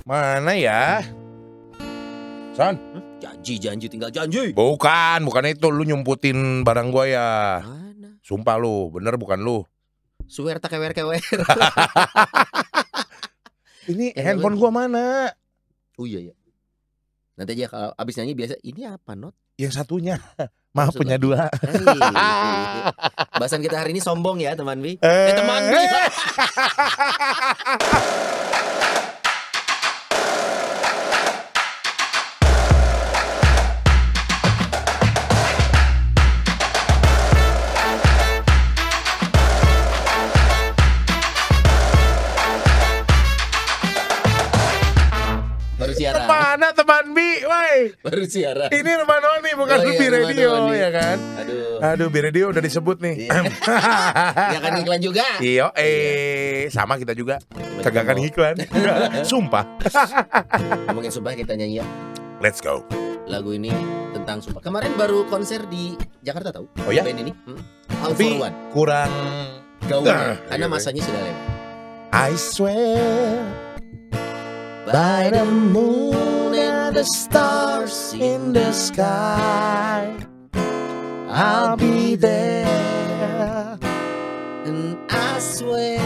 Mana ya? San? Janji tinggal janji. Bukan itu lu nyumputin barang gua ya. Mana? Sumpah lu, bener bukan lu. Swear tak kewer. Ini handphone gua mana? Oh iya ya. Nanti aja kalau abis nyanyi biasa ini apa not? Yang satunya. Maaf Maksud punya lagi. dua. Bahasan kita hari ini sombong ya teman Bi. Teman Bi. Baru siaran. Mana teman Bi, woi. Baru siaran. Ini Rumah Noni bukan Oh, Bi iya, Rumah Radio Noni. ya kan? Aduh, Bi Radio udah disebut nih. Iya. Ya kan iklan juga. Iyo, sama kita juga. Kagak kan iklan. Sumpah. Ngomongin sumpah kita nyanyi ya. Let's go. Lagu ini tentang sumpah. Kemarin baru konser di Jakarta tahu? Oh ya? Band ini. All Tapi for One. kurang Gaungnya. Karena iya, masanya sudah lewat. I swear by the moon and the stars in the sky, I'll be there. And I swear,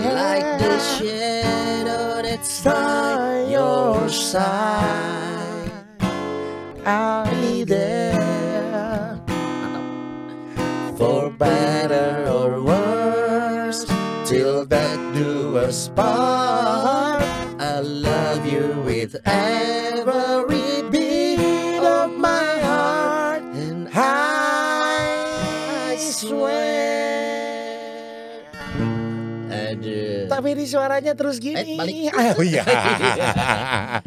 like the shadow that's by your side, I'll be there. for better or worse, till that do us part. I love you with every beat of my heart, and I swear. Aduh. Tapi ini suaranya terus gini. Balik. Oh iya.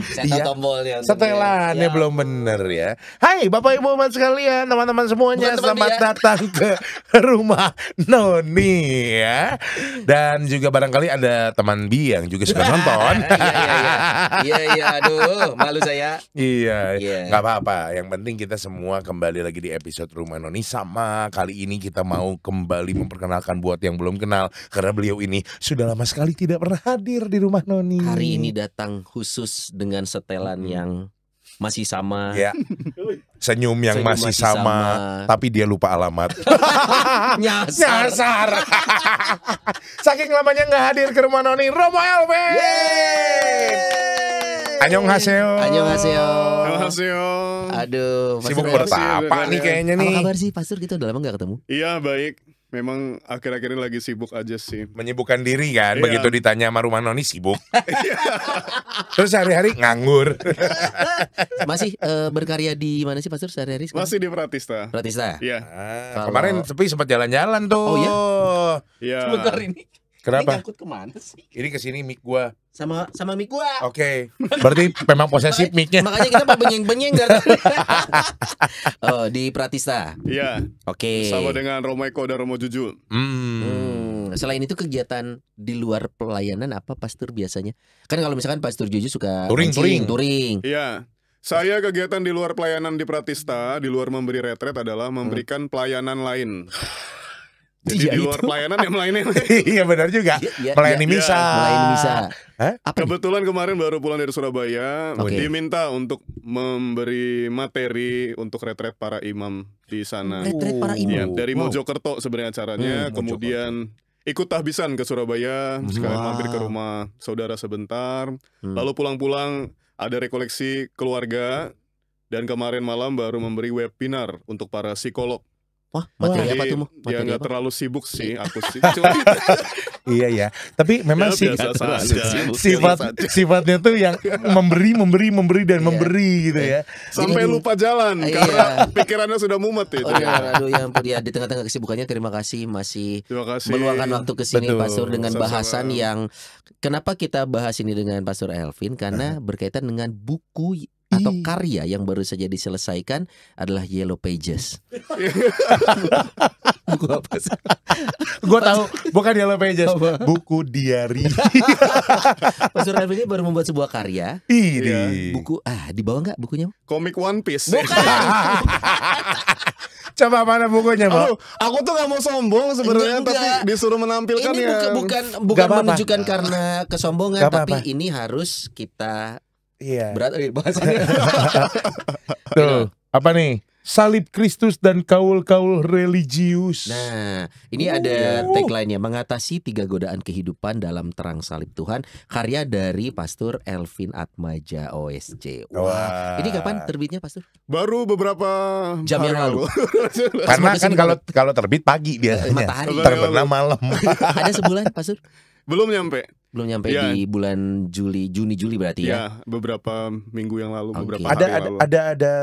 Saya tahu Iya. tombolnya. Setelannya Ya. belum bener ya. Hai Bapak Ibu Umat sekalian, teman-teman semuanya, Bukan teman selamat dia. datang ke Rumah Noni ya. Dan juga barangkali ada teman Bi yang juga suka nonton. Iya, aduh, malu saya. Iya, Iya. nggak apa-apa. Yang penting kita semua kembali lagi di episode Rumah Noni. Sama kali ini kita mau kembali memperkenalkan buat yang belum kenal, karena beliau ini sudah lama sekali tidak pernah hadir di Rumah Noni. Hari ini datang khusus dengan setelan yang masih sama. Ya. Senyum yang Senyum masih masih sama, sama. tapi dia lupa alamat. Nyasar. Nyasar. Saking lamanya nggak hadir ke Rumah Noni, Romo Elvin. Annyeonghaseyo. Annyeonghaseyo. Aduh, Sibuk Pastor, bertapa nih kayaknya apa nih. kabar sih Pastor? Kita udah lama gak ketemu. Iya baik. Memang akhir-akhir ini lagi sibuk aja sih. Menyibukkan diri kan, Iya. begitu ditanya sama Rumah Noni sibuk. Terus hari-hari nganggur. Masih berkarya di mana sih Pastor sehari-hari sekarang? Masih di Pratista. Pratista. Iya. Kalau- Kemarin tapi sempat jalan-jalan tuh. Oh, iya? Iya. Sebentar ini. Kenapa? Ini ngangkut kemana sih? Ini kesini mic gua. Sama mic gua. Oke. Berarti memang posesif mic-nya. Makanya kita mau benyeng-benyeng dari tadi. Oh, di Pratista. Iya. Oke. Sama dengan Romo Eko dan Romo Juju. Selain itu kegiatan di luar pelayanan apa Pastor biasanya? Kan kalau misalkan Pastor Juju suka Touring. touring. Iya. Saya kegiatan di luar pelayanan di Pratista, di luar memberi retret adalah memberikan pelayanan lain. Jadi Iya, di luar itu. pelayanan yang lainnya. Iya benar juga. Iya, Melayani iya. misa. Melayani misa. Hah? Apa nih? Kebetulan kemarin baru pulang dari Surabaya, Oke. diminta untuk memberi materi untuk retret para imam di sana. Retret para imam. Iya, dari Wow. Mojokerto sebenarnya acaranya, kemudian ikut tahbisan ke Surabaya, sekalian Wow. mampir ke rumah saudara sebentar, Hmm. lalu pulang-pulang ada rekoleksi keluarga, dan kemarin malam baru memberi webinar untuk para psikolog. Wah, materi apa Jadi, tuh? Mo? ya Materi nggak apa? terlalu sibuk sih aku sih. Cuma Iya ya. Tapi memang ya, sih biasa saja. sifatnya tuh yang memberi dan Iya. memberi gitu ya. Sampai Jadi- lupa jalan Iya. karena pikirannya sudah mumet itu. Oh iya, aduh ya ampun ya, di tengah-tengah kesibukannya terima kasih masih Terima kasih. meluangkan waktu ke sini Betul. Pastor dengan Sama-sama. bahasan yang kenapa kita bahas ini dengan Pastor Elvin karena berkaitan dengan buku atau Ih. karya yang baru saja diselesaikan adalah Yellow Pages. Buku apa sih? Gue tahu, bukan Yellow Pages, Apa? buku diary. Pastor Elvin ini baru membuat sebuah karya. Ini. Buku di bawah nggak bukunya? Komik One Piece. Coba mana bukunya, Mo? Aduh, aku tuh gak mau sombong sebenarnya, Enggak. tapi disuruh menampilkan Ini ya. bukan Gak apa-apa. menunjukkan karena kesombongan, Gak tapi apa-apa. ini harus kita Iya. berat bahasanya. Tuh, apa nih? Salib Kristus dan kaul-kaul religius. Nah, ini ada tagline-nya, mengatasi 3 godaan kehidupan dalam terang salib Tuhan, karya dari Pastor Elvin Atmaja OSC. Wah, ini kapan terbitnya, Pastor? Baru beberapa Jam yang hari lalu. Karena kan Semoga kalau terbit pagi biasanya. Matahari. Terbenam malam. Ada sebulan, Pastor? Belum nyampe. Belum nyampe Iya. di bulan Juni berarti ya. Ya, beberapa minggu yang lalu, Oke. beberapa Ada hari lalu. ada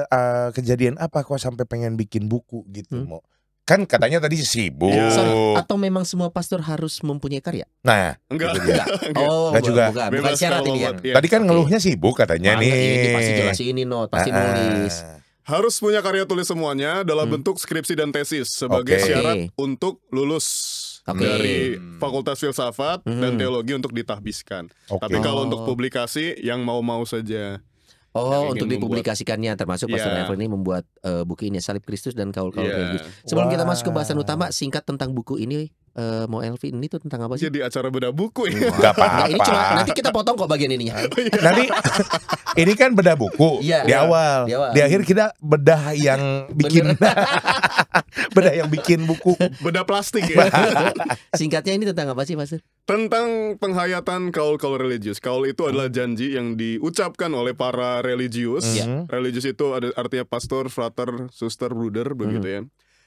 kejadian apa kok sampai pengen bikin buku gitu, Mo? Kan katanya tadi sibuk. Iya. Sorry, atau memang semua pastor harus mempunyai karya? Nah, Enggak. Enggak. Oh, Enggak juga. bukan Bebas syarat kalau ini ya. buat- iya. tadi kan ngeluhnya sibuk katanya Banget, nih. ini pasti jelas ini pasti Ah, nulis. Harus punya karya tulis semuanya dalam bentuk skripsi dan tesis sebagai Oke. syarat untuk lulus Oke. dari Fakultas Filsafat dan Mhm. Teologi untuk ditahbiskan. Oke. Tapi kalau Oh. untuk publikasi yang mau-mau saja. Oh, yang untuk ingin dipublikasikannya termasuk Pastor Iya. Evelyn ini membuat buku ini Salib Kristus dan Kaul-kaul Iya. religius. Sebelum kita Wah. masuk ke bahasan utama, singkat tentang buku ini, Mo Elvin, ini tuh tentang apa sih? Jadi acara bedah buku ya. Gak Enggak, ini cuma apa-apa. nanti kita potong kok bagian ininya. Nanti ini kan bedah buku Iya. di awal. Di awal. Di akhir kita bedah yang bikin bedah yang bikin buku. Bedah plastik ya. Singkatnya ini tentang apa sih, Pastor? Tentang penghayatan kaul-kaul religius. Kaul itu adalah janji yang diucapkan oleh para religius. Iya. Religius itu ada artinya pastor, frater, suster, bruder begitu ya.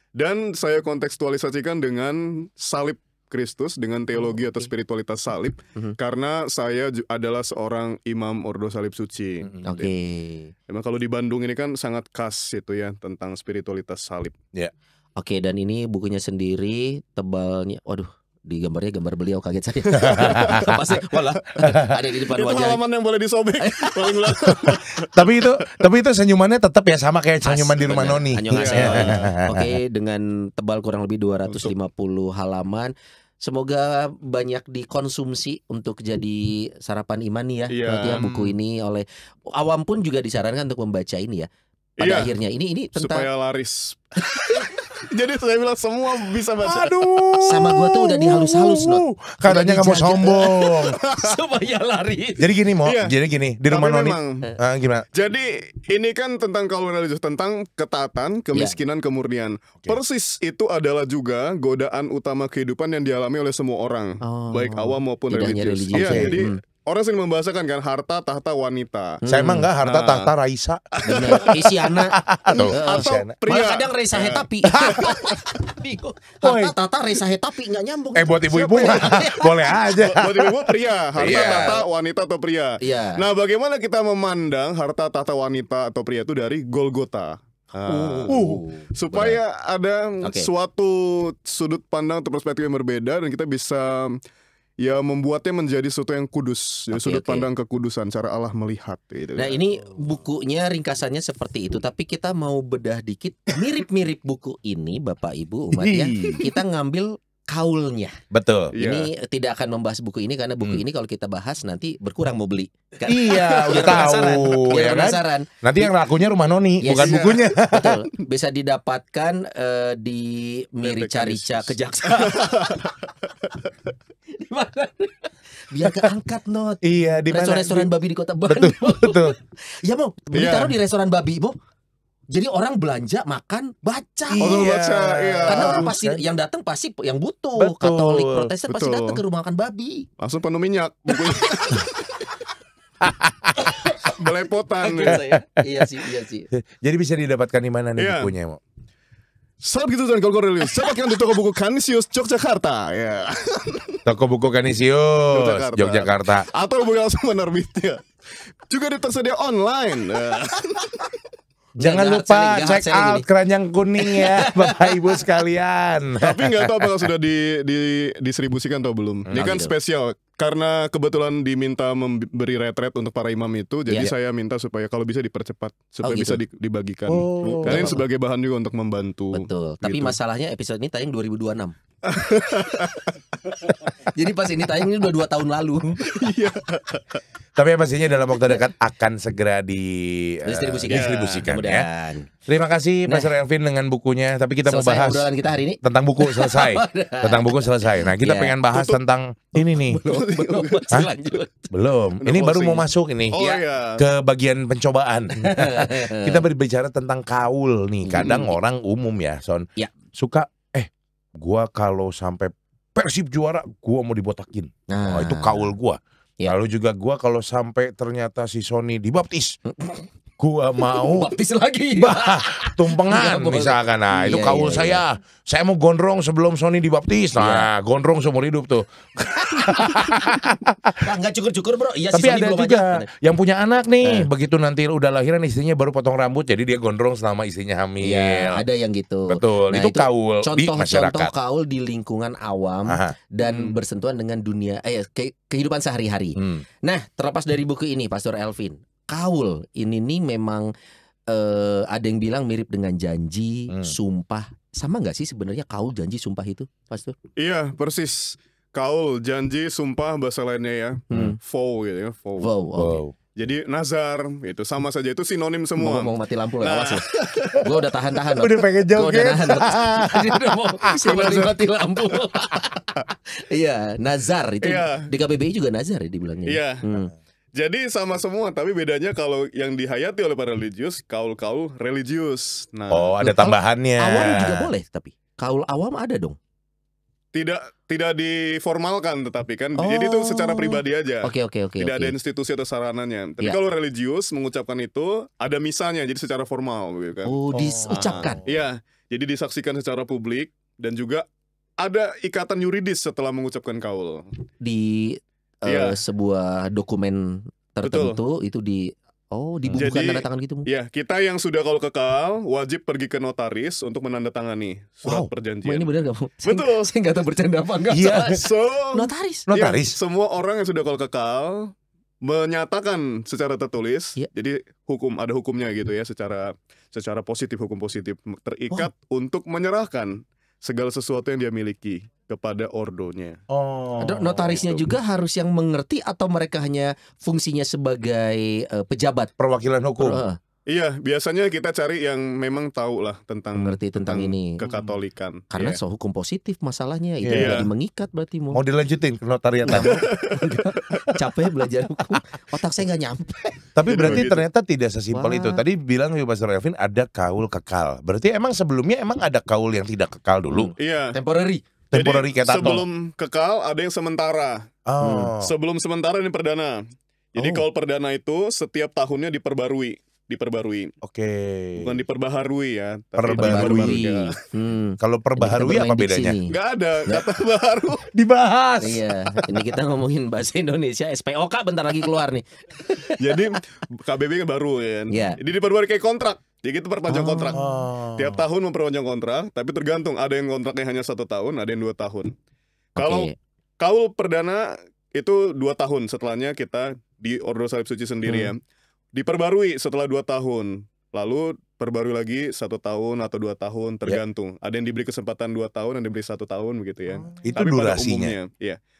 Dan saya kontekstualisasikan dengan salib Kristus, dengan teologi atau spiritualitas salib, karena saya adalah seorang imam Ordo Salib Suci. Oke. Emang kalau di Bandung ini kan sangat khas itu ya tentang spiritualitas salib. Oke, dan ini bukunya sendiri tebalnya, waduh, di gambarnya gambar beliau, kaget saya. Pasti, walah, ada di depan Itu wajah. halaman yang boleh disobek paling belakang. Tapi itu senyumannya tetap ya sama kayak senyuman di rumah Benar. Noni. Annyeonghaseyo. Iya. Oke, dengan tebal kurang lebih 250 halaman. Semoga banyak dikonsumsi untuk jadi sarapan iman nih ya. Iya. Berarti ya buku ini oleh awam pun juga disarankan untuk membaca ini ya. Pada Iya. akhirnya ini tentang Supaya laris. Jadi saya bilang semua bisa baca. Aduh. Sama gua tuh udah dihalus-halus, Not. Katanya Udah nggak mau dijaga. sombong. supaya laris. Jadi gini Mo, Iya. jadi gini di rumah Tapi Noni. memang, Gimana? jadi ini kan tentang kaul religius, tentang ketaatan, kemiskinan, kemurnian. Persis itu adalah juga godaan utama kehidupan yang dialami oleh semua orang, Oh, baik awam maupun tidak hanya religius. religius Iya, ya. jadi Hmm. orang sering membahasakan kan harta, tahta, wanita. Saya emang nggak harta Nah. tahta Raisa. Bener. Isyana. Tuh, Atau Isyana. pria. Malah kadang Reza Hetapi. Bingung. Woi. Harta tata Reza Hetapi nggak nyambung. Buat ibu-ibu mah boleh aja. Buat ibu pria, harta, Iya. tahta, wanita atau pria. Iya. Nah, bagaimana kita memandang harta, tahta, wanita atau pria itu dari Golgota? Supaya ada Oke. suatu sudut pandang atau perspektif yang berbeda dan kita bisa ya membuatnya menjadi sesuatu yang kudus. Jadi Oke, sudut oke. pandang kekudusan, cara Allah melihat gitu. Nah ini bukunya ringkasannya seperti itu. Tapi kita mau bedah dikit. Mirip-mirip buku ini Bapak Ibu umat ya. Kita ngambil kaulnya. Betul. Iya. Ini tidak akan membahas buku ini karena buku ini kalau kita bahas nanti berkurang mau beli. Kan? Iya, udah Biar penasaran. tahu Biar ya kan. penasaran. Nanti yang lakunya rumah Noni, Yes. bukan Iya. bukunya. Betul. Bisa didapatkan di Mirica-rica Mekanisme. Kejaksaan. Di mana? Biar keangkat Not. Iya, di mana? Restoran-restoran babi di kota Betul, Bandung. betul. Ya mau beli Iya. taruh di restoran babi, Bo. Jadi orang belanja, makan, baca. Oh, Iya. baca, iya. Karena orang Bagus, pasti kan? yang datang pasti yang butuh. Betul. Katolik, Protestan pasti Betul. datang ke rumah makan babi. Langsung penuh minyak bukunya. Belepotan ya. Iya sih. Jadi bisa didapatkan di mana nih Iya. bukunya, Mo? Saat gitu dan kalau religius, dapatkan di toko buku Canisius Yogyakarta ya. Toko buku Kanisius, Yogyakarta. Atau buku langsung menerbitnya. Juga tersedia online. Jangan Nggak lupa hard selling, nggak check hard selling out ini. keranjang kuning ya Bapak Ibu sekalian. Tapi nggak tahu apakah sudah didistribusikan atau belum. Ini kan gitu. spesial karena kebetulan diminta memberi retret untuk para imam itu, jadi Iya. saya minta supaya kalau bisa dipercepat supaya gitu. bisa dibagikan. Oh. Karena ini sebagai bahan juga untuk membantu. Betul. Tapi gitu. masalahnya episode ini tayang 2026. Jadi pas ini tayang ini udah 2 tahun lalu. Tapi yang pastinya dalam waktu dekat akan segera didistribusikan ya. Mudah-mudahan. Terima kasih Nah. Pastor Elvin dengan bukunya. Tapi kita mau Selesai bahas obrolan kita hari ini. tentang buku selesai. Tentang buku selesai. Nah kita Iya. pengen bahas tentang ini nih. Belum masih lanjut. Belum. Udah Ini baru closing. mau masuk ini. Oh Iya. iya. Ke bagian pencobaan. Kita berbicara tentang kaul nih. Kadang orang umum ya, Son. Ya. Suka gua kalau sampai Persib juara, gua mau dibotakin. Nah, Oh, itu kaul gua. Ya. Lalu juga gua kalau sampai ternyata si Sony dibaptis, gua mau baptis lagi. tumpengan Nggak boleh. misalkan. Nah, itu Iya, kaul iya, saya. Saya mau gondrong sebelum Sony dibaptis. Nah, gondrong seumur hidup tuh. Enggak cukur-cukur, Bro. Iya Tapi si Sony ada belum juga aja. yang punya anak nih, begitu nanti udah lahiran istrinya baru potong rambut, jadi dia gondrong selama istrinya hamil. Iya, ada yang gitu. Betul, Nah, itu kaul di Contoh-contoh masyarakat. kaul di lingkungan awam Aha. dan bersentuhan dengan dunia kehidupan sehari-hari. Hmm. Nah, terlepas dari buku ini, Pastor Elvin, kaul ini nih memang ada yang bilang mirip dengan janji, sumpah. Sama nggak sih sebenarnya kaul, janji, sumpah itu, Pastor? Iya, persis. Kaul, janji, sumpah bahasa lainnya ya. Vow gitu ya, vow. Wow, oke. Wow. Jadi nazar itu sama saja, itu sinonim semua. Mau mati lampu loh, Nah. awas loh. Gue udah tahan-tahan loh. Udah pengen Gua udah joget. nahan loh. Dia udah mau sinonim mati lampu. Iya, nazar itu. Iya. Di KBBI juga nazar ya dibilangnya. Iya. Hmm. Jadi sama semua, tapi bedanya kalau yang dihayati oleh para religius, kaul-kaul religius. Nah, Oh, ada tambahannya. Awam juga boleh tapi kaul awam ada dong. tidak diformalkan, tetapi kan jadi itu secara pribadi aja. Oke. Tidak ada institusi atau sarananya. Tapi Iya. kalau religius mengucapkan itu ada misanya, jadi secara formal gitu kan. Oh, diucapkan. Iya, jadi disaksikan secara publik dan juga ada ikatan yuridis setelah mengucapkan kaul. Di Iya. sebuah dokumen tertentu itu dibubuhkan Jadi, tanda tangan gitu. Ya, kita yang sudah kaul kekal wajib pergi ke notaris untuk menandatangani surat Wow. perjanjian. Mau ini benar gak? Betul. Saya nggak tahu bercanda apa enggak. Iya. So, Notaris. Notaris. ya, semua orang yang sudah kaul kekal menyatakan secara tertulis. Iya. Jadi ada hukumnya gitu ya, secara positif, hukum positif terikat untuk menyerahkan segala sesuatu yang dia miliki kepada ordonya. Oh. Notarisnya juga harus yang mengerti atau mereka hanya fungsinya sebagai pejabat? Perwakilan hukum. Iya, biasanya kita cari yang memang tahu lah tentang Mengerti tentang ini. kekatolikan. Karena Iya. so hukum positif masalahnya itu Iya. jadi mengikat berarti Mau dilanjutin ke notariat. capek belajar hukum. Otak saya nggak nyampe. Tapi Jadi berarti begitu. ternyata tidak sesimpel Wah. itu. Tadi bilang Pastor Elvin ada kaul kekal. Berarti emang sebelumnya ada kaul yang tidak kekal dulu. Iya. Temporary. Temporary kayak tato. sebelum kekal ada yang sementara. Oh. Sebelum sementara ini perdana. Jadi Oh. kaul perdana itu setiap tahunnya diperbarui. Oke. Bukan diperbaharui ya, tapi Perbarui. ya. Kalau perbaharui apa bedanya? Nggak ada kata baru. Dibahas. Iya, ini kita ngomongin bahasa Indonesia. SPOK bentar lagi keluar nih. Jadi KBB kan baru ya. Iya. Jadi diperbarui kayak kontrak. Jadi kita perpanjang kontrak. Oh. Tiap tahun memperpanjang kontrak, tapi tergantung. Ada yang kontraknya hanya 1 tahun, ada yang 2 tahun. Kalau Oke. kaul perdana itu 2 tahun, setelahnya kita di Ordo Salib Suci sendiri ya. Diperbarui setelah 2 tahun. Lalu perbarui lagi 1 tahun atau 2 tahun, tergantung. Ada yang diberi kesempatan 2 tahun, ada yang diberi 1 tahun begitu ya. Itu Tapi durasinya.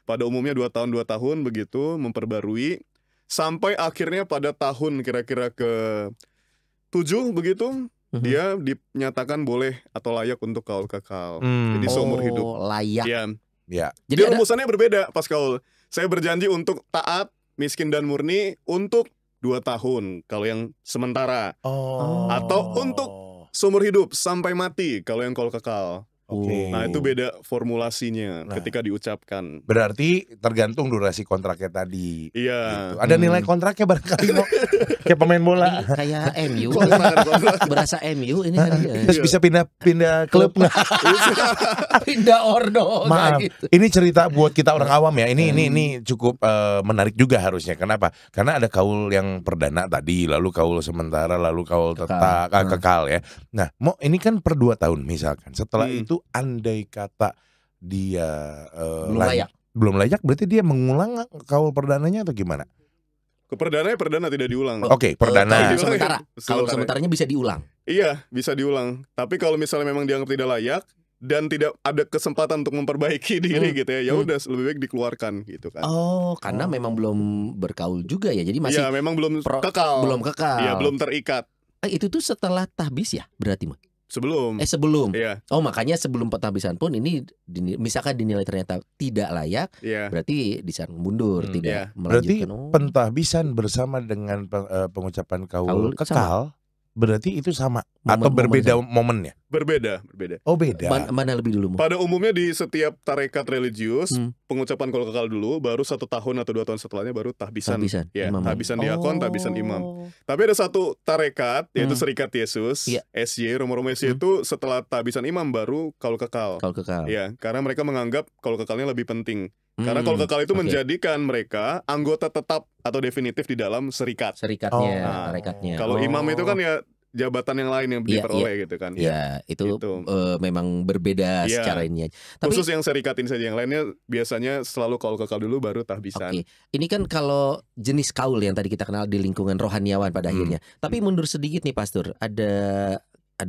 pada umumnya 2 tahun begitu memperbarui sampai akhirnya pada tahun kira-kira ke-7 begitu dia dinyatakan boleh atau layak untuk kaul kekal. Jadi seumur hidup. Layak. Ya. Ya. Jadi Jadi ada rumusannya berbeda pas kaul. Saya berjanji untuk taat, miskin dan murni untuk 2 tahun kalau yang sementara. Oh. Atau untuk seumur hidup sampai mati kalau yang kaul kekal. Oke. Nah, itu beda formulasinya Nah. ketika diucapkan. Berarti tergantung durasi kontraknya tadi. Iya. Gitu. Ada nilai kontraknya barangkali mau kayak pemain bola. Ini kayak MU, Kontrak. berasa MU ini hari ya. Terus bisa pindah klub nggak? Pindah ordo Maaf, kayak gitu. ini cerita buat kita orang awam ya. Ini cukup menarik juga harusnya. Kenapa? Karena ada kaul yang perdana tadi, lalu kaul sementara, lalu kaul tetap kekal ya. Nah, ini kan per 2 tahun misalkan. Setelah itu andai kata dia belum layak, berarti dia mengulang kaul perdananya atau gimana? Perdana tidak diulang. Oke, perdana. Kaul sementara. Kaul Sementara. sementaranya bisa diulang. Iya, bisa diulang. Tapi kalau misalnya memang dianggap tidak layak dan tidak ada kesempatan untuk memperbaiki diri gitu ya udah lebih baik dikeluarkan gitu kan. Oh, karena memang belum berkaul juga ya. Jadi masih Iya, memang belum kekal. belum kekal. Iya, belum terikat. Itu tuh setelah tahbis ya berarti mah. Sebelum. Sebelum. Iya, Oh, makanya sebelum tahbisan pun ini misalkan dinilai ternyata tidak layak, iya. berarti disarankan mundur, Iya. tidak Berarti melanjutkan. pentahbisan bersama dengan pengucapan kaul Kaul kekal, berarti itu sama Momen- atau berbeda momennya? Berbeda. Oh, beda. Mana lebih dulu? Mo? Pada umumnya di setiap tarekat religius, Hmm. pengucapan kalau kekal dulu, baru 1 tahun atau 2 tahun setelahnya baru tahbisan. Tahbisan, Ya, imam. tahbisan diakon, tahbisan imam. Tapi ada satu tarekat, yaitu Serikat Yesus, Iya. SY, Romo-Romo SY itu setelah tahbisan imam baru kaul kekal. Kaul kekal. Ya, karena mereka menganggap kaul kekalnya lebih penting. Karena kaul kekal itu oke. menjadikan mereka anggota tetap atau definitif di dalam serikat. Serikatnya, Oh. tarekatnya. Kalau imam itu kan ya jabatan yang lain yang Iya, diperoleh gitu kan. Ya, itu Gitu. memang berbeda Iya. secara ini. Tapi Khusus yang serikat ini saja, yang lainnya biasanya selalu kaul kekal dulu baru tahbisan. oke, ini kan kalau jenis kaul yang tadi kita kenal di lingkungan rohaniawan pada akhirnya. Tapi mundur sedikit nih, Pastor. Ada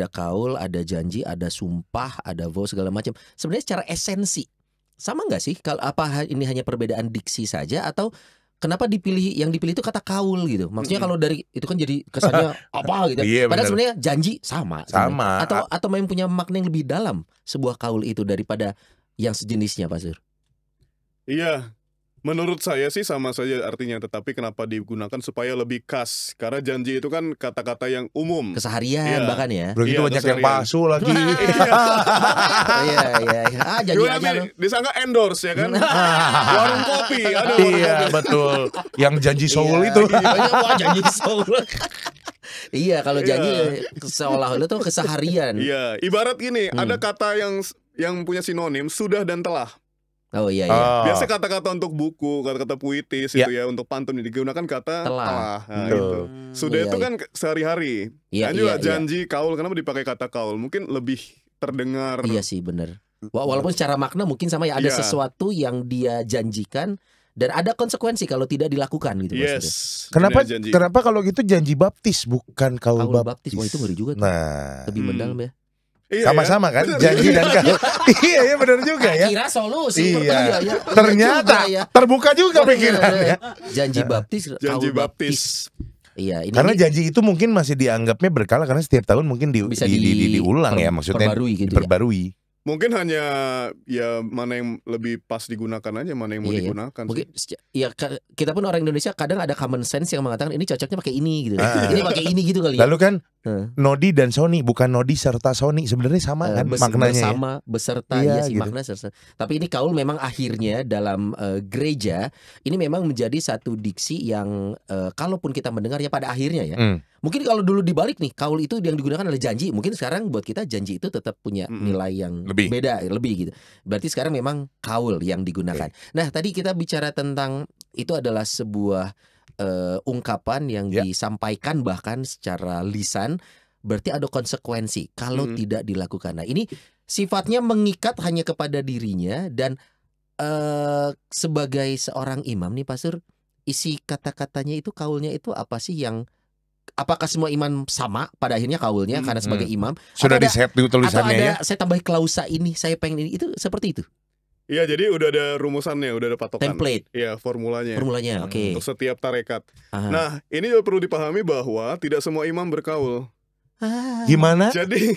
kaul, ada janji, ada sumpah, ada vow segala macam. Sebenarnya secara esensi sama nggak sih? Kalau apa ini hanya perbedaan diksi saja atau kenapa yang dipilih itu kata kaul gitu? Maksudnya kalau dari itu kan jadi kesannya apa gitu. Iya, Padahal benar. sebenarnya janji sama. Sama. Atau memang punya makna yang lebih dalam sebuah kaul itu daripada yang sejenisnya, Pastor. Iya, menurut saya sih sama saja artinya, tetapi kenapa digunakan supaya lebih khas? Karena janji itu kan kata-kata yang umum. Keseharian Iya. bahkan ya. Begitu Iya, banyak yang keseharian. palsu lagi. Iya. Janji Gue aja nanti lu. disangka endorse ya kan? Warung kopi, ada warung Iya, kopi. betul. Yang janji soul Iya, itu. iya, wah, janji soul. Iya, kalau Iya. janji seolah-olah itu keseharian. Iya, ibarat gini, ada kata yang punya sinonim sudah dan telah. Oh iya. Oh. Biasa kata-kata untuk buku, kata-kata puitis Ya. itu ya, untuk pantun digunakan kata Telah. Nah, Betul. itu. Sudah Iya, itu iya. kan sehari-hari. Iya, Kan juga iya, janji, kaul, kenapa dipakai kata kaul? Mungkin lebih terdengar. Iya sih benar. Walaupun secara makna mungkin sama ya, ada Iya. sesuatu yang dia janjikan dan ada konsekuensi kalau tidak dilakukan gitu maksudnya. Yes. Kenapa Benar janji. kenapa kalau gitu janji baptis bukan kaul Kaul baptis? baptis, wah itu ngeri juga tuh. Nah, Lebih mendalam ya. Iya, sama-sama kan Benar. janji dan kaul. Iya, benar juga ya. Kira solusi. Iya. Ya. Ternyata Iya juga ya. terbuka juga pikirannya. Janji baptis, Janji kaul baptis. Iya, ini Karena janji itu mungkin masih dianggapnya berkala karena setiap tahun mungkin Bisa diulang ya, maksudnya perbarui gitu ya. diperbarui. Mungkin hanya ya mana yang lebih pas digunakan aja, mana yang mau Iya, iya. digunakan. Mungkin ya kita pun orang Indonesia kadang ada common sense yang mengatakan ini cocoknya pakai ini gitu. Ah. Ini pakai ini gitu kali ya. Lalu kan Heeh. Nodi dan Sony bukan Nodi serta Sony sebenarnya sama kan maknanya ya. bersama beserta Iya, ya sih gitu. makna serta. Tapi ini kaul memang akhirnya dalam gereja ini memang menjadi satu diksi yang kalaupun kita mendengar ya pada akhirnya ya. Mungkin kalau dulu dibalik nih kaul itu yang digunakan adalah janji. Mungkin sekarang buat kita janji itu tetap punya nilai yang Lebih. beda, lebih gitu. Berarti sekarang memang kaul yang digunakan. Nah, tadi kita bicara tentang itu adalah sebuah ungkapan yang Ya. disampaikan bahkan secara lisan, berarti ada konsekuensi kalau tidak dilakukan. Nah, ini sifatnya mengikat hanya kepada dirinya dan sebagai seorang imam nih Pastor, isi kata-katanya itu kaulnya itu apa sih yang apakah semua imam sama pada akhirnya kaulnya karena sebagai imam? Sudah Atau di set di atau tulisannya ada ya. saya tambah klausa ini, saya pengen ini, itu seperti itu. Iya, jadi udah ada rumusannya, udah ada patokan. Template Iya, formulanya. formulanya. Oke. Untuk setiap tarekat. Aha. Nah, ini juga perlu dipahami bahwa tidak semua imam berkaul. Gimana? Jadi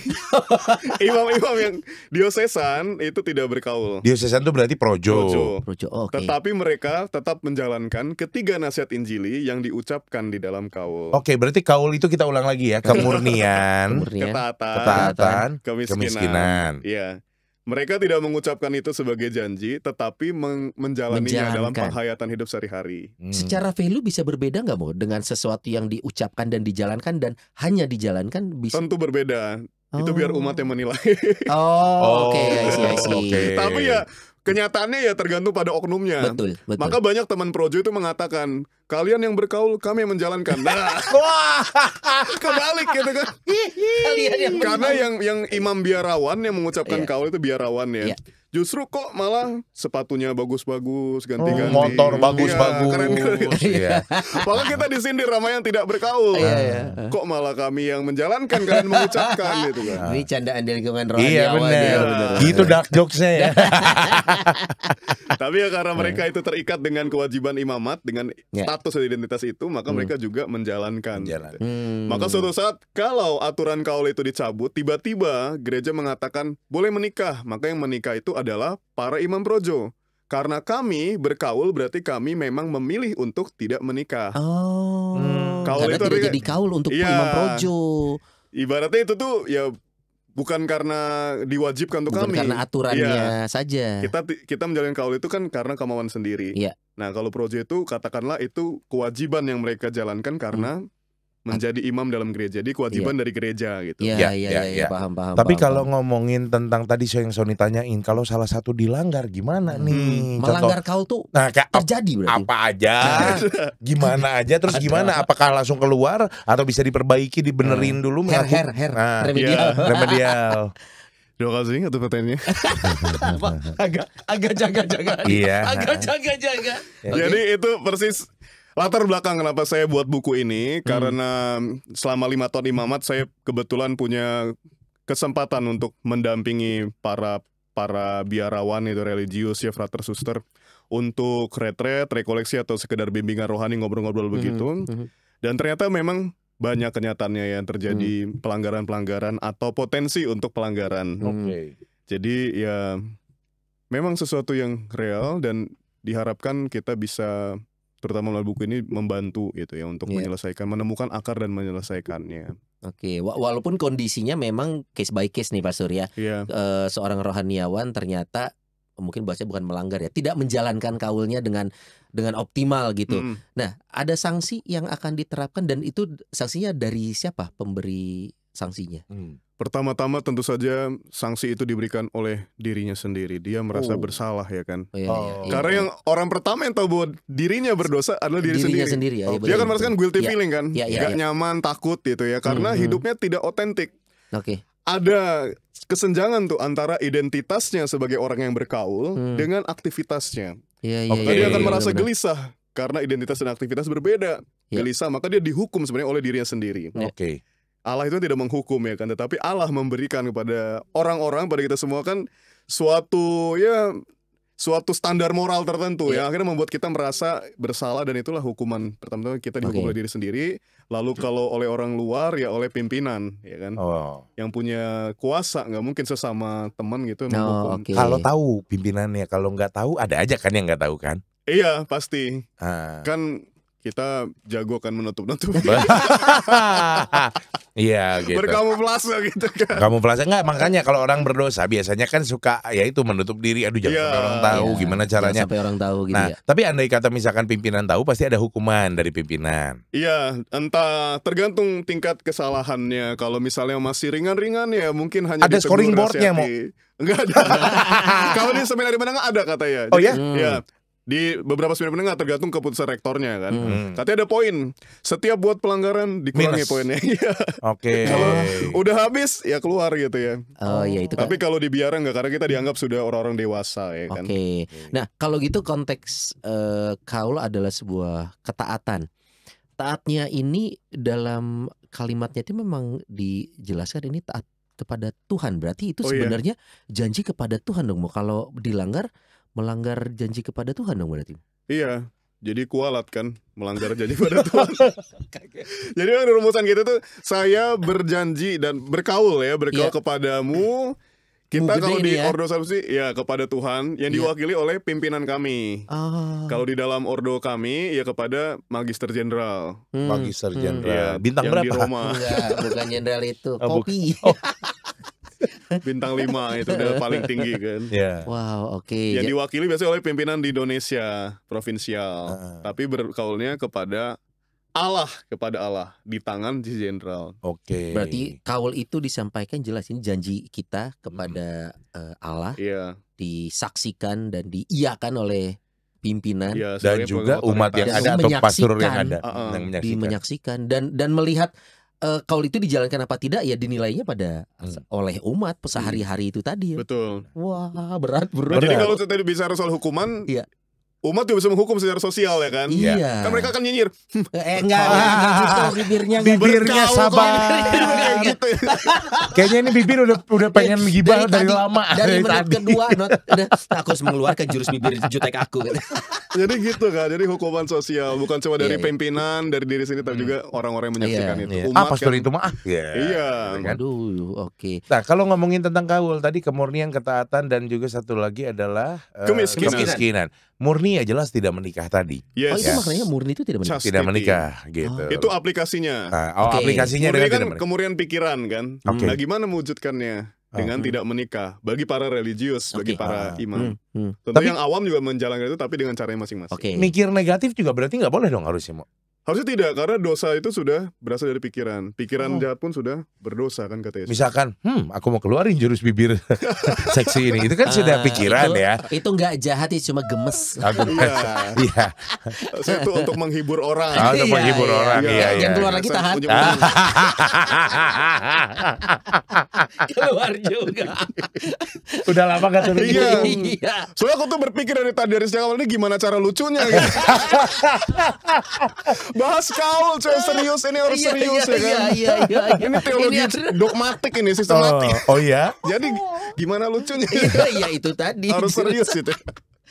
imam-imam yang diosesan itu tidak berkaul. Diosesan itu berarti projo. Projo, oke. Tetapi mereka tetap menjalani ketiga nasihat Injili yang diucapkan di dalam kaul. Oke, berarti kaul itu kita ulang lagi ya, kemurnian, Kemurnian. Ketaatan, ketaatan, kemiskinan. kemiskinan. Iya. Mereka tidak mengucapkan itu sebagai janji, tetapi menjalaninya dalam Menjalankan. penghayatan hidup sehari-hari. Secara value bisa berbeda nggak Mo dengan sesuatu yang diucapkan dan dijalankan dan hanya dijalankan bisa. Tentu berbeda. Itu biar umat yang menilai. Oh, oke, I see. oke. Tapi ya kenyataannya ya tergantung pada oknumnya. Betul. Maka banyak teman projo itu mengatakan, kalian yang berkaul, kami yang menjalankan. Nah, kebalik gitu kan. Kalian yang Karena yang imam biarawan yang mengucapkan Iya. kaul itu biarawan ya. Iya. Justru kok malah sepatunya bagus-bagus, ganti-ganti. Motor Iya, bagus-bagus. keren-keren. Iya. Maka kita disindir sama yang tidak berkaul. Iya. Kok malah kami yang menjalankan, kalian mengucapkan gitu kan. Ini candaan di lingkungan Iya rohaniawan benar. ya, Gitu dark jokesnya ya. Tapi ya karena mereka itu terikat dengan kewajiban imamat, dengan Ya. status dan identitas itu, maka mereka juga menjalankan. Menjalankan. Maka suatu saat kalau aturan kaul itu dicabut, tiba-tiba gereja mengatakan boleh menikah. Maka yang menikah itu adalah para imam projo. Karena kami berkaul berarti kami memang memilih untuk tidak menikah. Oh. Kaul Karena itu tidak artinya- jadi kaul untuk Iya. imam projo. Ibaratnya itu tuh ya bukan karena diwajibkan untuk Bukan kami. karena aturannya Iya. saja. Kita menjalin kaul itu kan karena kemauan sendiri. Iya. Nah kalau projo itu katakanlah itu kewajiban yang mereka jalankan karena menjadi imam dalam gereja. Jadi kewajiban dari gereja gitu. Iya, Ya, ya. paham. Tapi paham, kalau paham. ngomongin tentang tadi yang Sony tanyain, kalau salah satu dilanggar gimana nih? melanggar kaul tuh Nah, kayak terjadi berarti. apa aja, gimana aja, terus Ada. gimana? Apakah langsung keluar atau bisa diperbaiki, dibenerin dulu? Hair, mengaku- Nah, remedial. remedial. Dua kali ingat tuh pertanyaannya. agak jaga-jaga. Iya. Agak jaga-jaga. Oke. Jadi itu persis latar belakang kenapa saya buat buku ini. Karena selama 5 tahun imamat saya kebetulan punya kesempatan untuk mendampingi para biarawan itu religius ya, frater suster, untuk retret, rekoleksi atau sekedar bimbingan rohani, ngobrol-ngobrol begitu. Dan ternyata memang banyak kenyataannya yang terjadi pelanggaran-pelanggaran atau potensi untuk pelanggaran. Oke. Jadi ya memang sesuatu yang real dan diharapkan kita bisa, terutama melalui buku ini, membantu gitu ya untuk Iya. menyelesaikan, menemukan akar dan menyelesaikannya. Oke, walaupun kondisinya memang case by case nih Pak Surya. Iya. Seorang rohaniawan ternyata mungkin bahasanya bukan melanggar ya, tidak menjalankan kaulnya dengan optimal gitu. Nah, ada sanksi yang akan diterapkan dan itu sanksinya dari siapa pemberi sanksinya? Pertama-tama tentu saja sanksi itu diberikan oleh dirinya sendiri. Dia merasa bersalah ya kan. Oh, iya, Oh. iya, iya. Karena yang orang pertama yang tahu bahwa dirinya berdosa adalah diri dirinya sendiri. sendiri. Ya, Dia kan merasakan guilty Iya. feeling kan, Iya, iya, gak iya. nyaman, takut gitu ya, karena hidupnya tidak otentik. Oke. Ada kesenjangan tuh antara identitasnya sebagai orang yang berkaul dengan aktivitasnya. Iya, iya. Oke. Maka dia akan iya, merasa benar-benar. gelisah karena identitas dan aktivitas berbeda. Iya. Gelisah, maka dia dihukum sebenarnya oleh dirinya sendiri. Oke. Allah itu tidak menghukum ya kan, tetapi Allah memberikan kepada orang-orang, pada kita semua kan suatu standar moral tertentu yang akhirnya membuat kita merasa bersalah, dan itulah hukuman. Pertama-tama kita dihukum Oke. oleh diri sendiri, lalu kalau oleh orang luar ya oleh pimpinan ya kan, Oh. yang punya kuasa, nggak mungkin sesama teman gitu yang Oh, menghukum. oke. Kalau tahu pimpinannya, kalau nggak tahu ada aja kan yang nggak tahu kan? Iya pasti, Ah. kan kita jago kan menutup-nutup. Iya gitu. Berkamuflase gitu kan. Kamu pelasa nggak? Makanya kalau orang berdosa biasanya kan suka ya itu menutup diri. Aduh jangan Iya. sampai orang tahu Iya, gimana jangan caranya. sampai orang tahu gitu Nah, ya. tapi andai kata misalkan pimpinan tahu pasti ada hukuman dari pimpinan. Iya, entah tergantung tingkat kesalahannya. Kalau misalnya masih ringan-ringan ya mungkin hanya Ada ditegur, scoring boardnya, nasihati. Enggak ada. Kalau di seminari menengah ada katanya. Oh ya? Iya. Di beberapa seminari menengah tergantung keputusan rektornya kan. Hmm. Katanya ada poin. Setiap buat pelanggaran dikurangi Minus. poinnya. Iya. Oke. Udah habis ya keluar gitu ya. Oh iya itu kan. Tapi kalau di biara enggak, karena kita dianggap sudah orang-orang dewasa ya kan. Oke. Nah, kalau gitu konteks kaul adalah sebuah ketaatan. Taatnya ini dalam kalimatnya itu memang dijelaskan ini taat kepada Tuhan. Berarti itu Oh, iya. sebenarnya janji kepada Tuhan dong. Mo. Kalau dilanggar, melanggar janji kepada Tuhan dong berarti. Iya. Jadi kualat kan melanggar janji pada Tuhan. Jadi kan rumusan gitu tuh, saya berjanji dan berkaul Iya. kepadamu. Kita Gede kalau ini di ya. Ordo Salusi ya kepada Tuhan yang Iya. diwakili oleh pimpinan kami. Ah. Kalau di dalam ordo kami ya kepada Magister Jenderal. Magister Iya, Jenderal. Bintang yang di berapa? Roma. Enggak, bukan jenderal itu. Oh, Kopi. bintang 5 itu udah paling tinggi kan. Ya. Wow, oke. Yang diwakili biasanya oleh pimpinan di Indonesia provinsial, tapi berkaulnya kepada Allah di tangan si jenderal. Oke. Berarti kaul itu disampaikan jelas, ini janji kita kepada Allah, Iya. disaksikan dan diiyakan oleh pimpinan, Iya, Dan sebagai juga pemegang umat yang otoritas. ada atau pastor yang ada Menyaksikan. yang menyaksikan dan melihat kaul itu dijalankan apa tidak ya dinilainya pada oleh umat sehari-hari itu tadi ya. Betul. Wah, berat. Nah, jadi kalau tadi bicara soal hukuman, Iya. umat juga bisa menghukum secara sosial ya kan? Iya. Kan mereka akan nyinyir. Enggak gitu bibirnya Bibirnya Berkaul sabar. kok, gitu. Kayaknya ini bibir udah pengen gibah dari tadi, lama. dari menit tadi. kedua udah aku harus mengeluarkan jurus bibir jutek aku. Jadi gitu kan, jadi hukuman sosial bukan cuma dari Iya. pimpinan, dari diri sendiri, tapi juga orang-orang yang menyaksikan Iya. itu. Iya. Umat Pastor kan- itu mah ya. Iya. Kan? Aduh, oke. Nah, kalau ngomongin tentang kaul tadi kemurnian, ketaatan dan juga satu lagi adalah Kemiskinan. Murni ya jelas tidak menikah tadi. Yes. Oh, itu Ya. maknanya murni itu tidak menikah. Chastity. Tidak menikah gitu. Itu aplikasinya. Nah, Oke. aplikasinya Murni dengan kan tidak menikah. kemurnian pikiran kan. Oke. Nah, gimana mewujudkannya dengan tidak menikah bagi para religius, bagi Oke. para imam. Tentu Tapi- yang awam juga menjalankan itu tapi dengan caranya masing-masing. Oke. Mikir negatif juga berarti nggak boleh dong harusnya, Mo. Harusnya tidak, karena dosa itu sudah berasal dari pikiran. Pikiran jahat pun sudah berdosa kan kata Yesus. Misalkan, aku mau keluarin jurus bibir seksi ini. Itu kan sudah pikiran itu, ya. Itu nggak jahat, itu cuma gemes. Aku Iya. iya. Saya itu untuk menghibur orang. Untuk Iya, menghibur iya. orang, iya, Yang iya. keluar lagi Saya tahan. punya orang. Keluar juga. Udah lama gak turun. Iya. Iya. Soalnya aku tuh berpikir dari sejak awal ini gimana cara lucunya gitu. Bahas kaul coy, serius ini harus serius ya kan. Iya. Ini teologi dogmatik ini, sistematik. Oh iya. Jadi gimana lucunya? Iya, itu tadi. Harus serius gitu.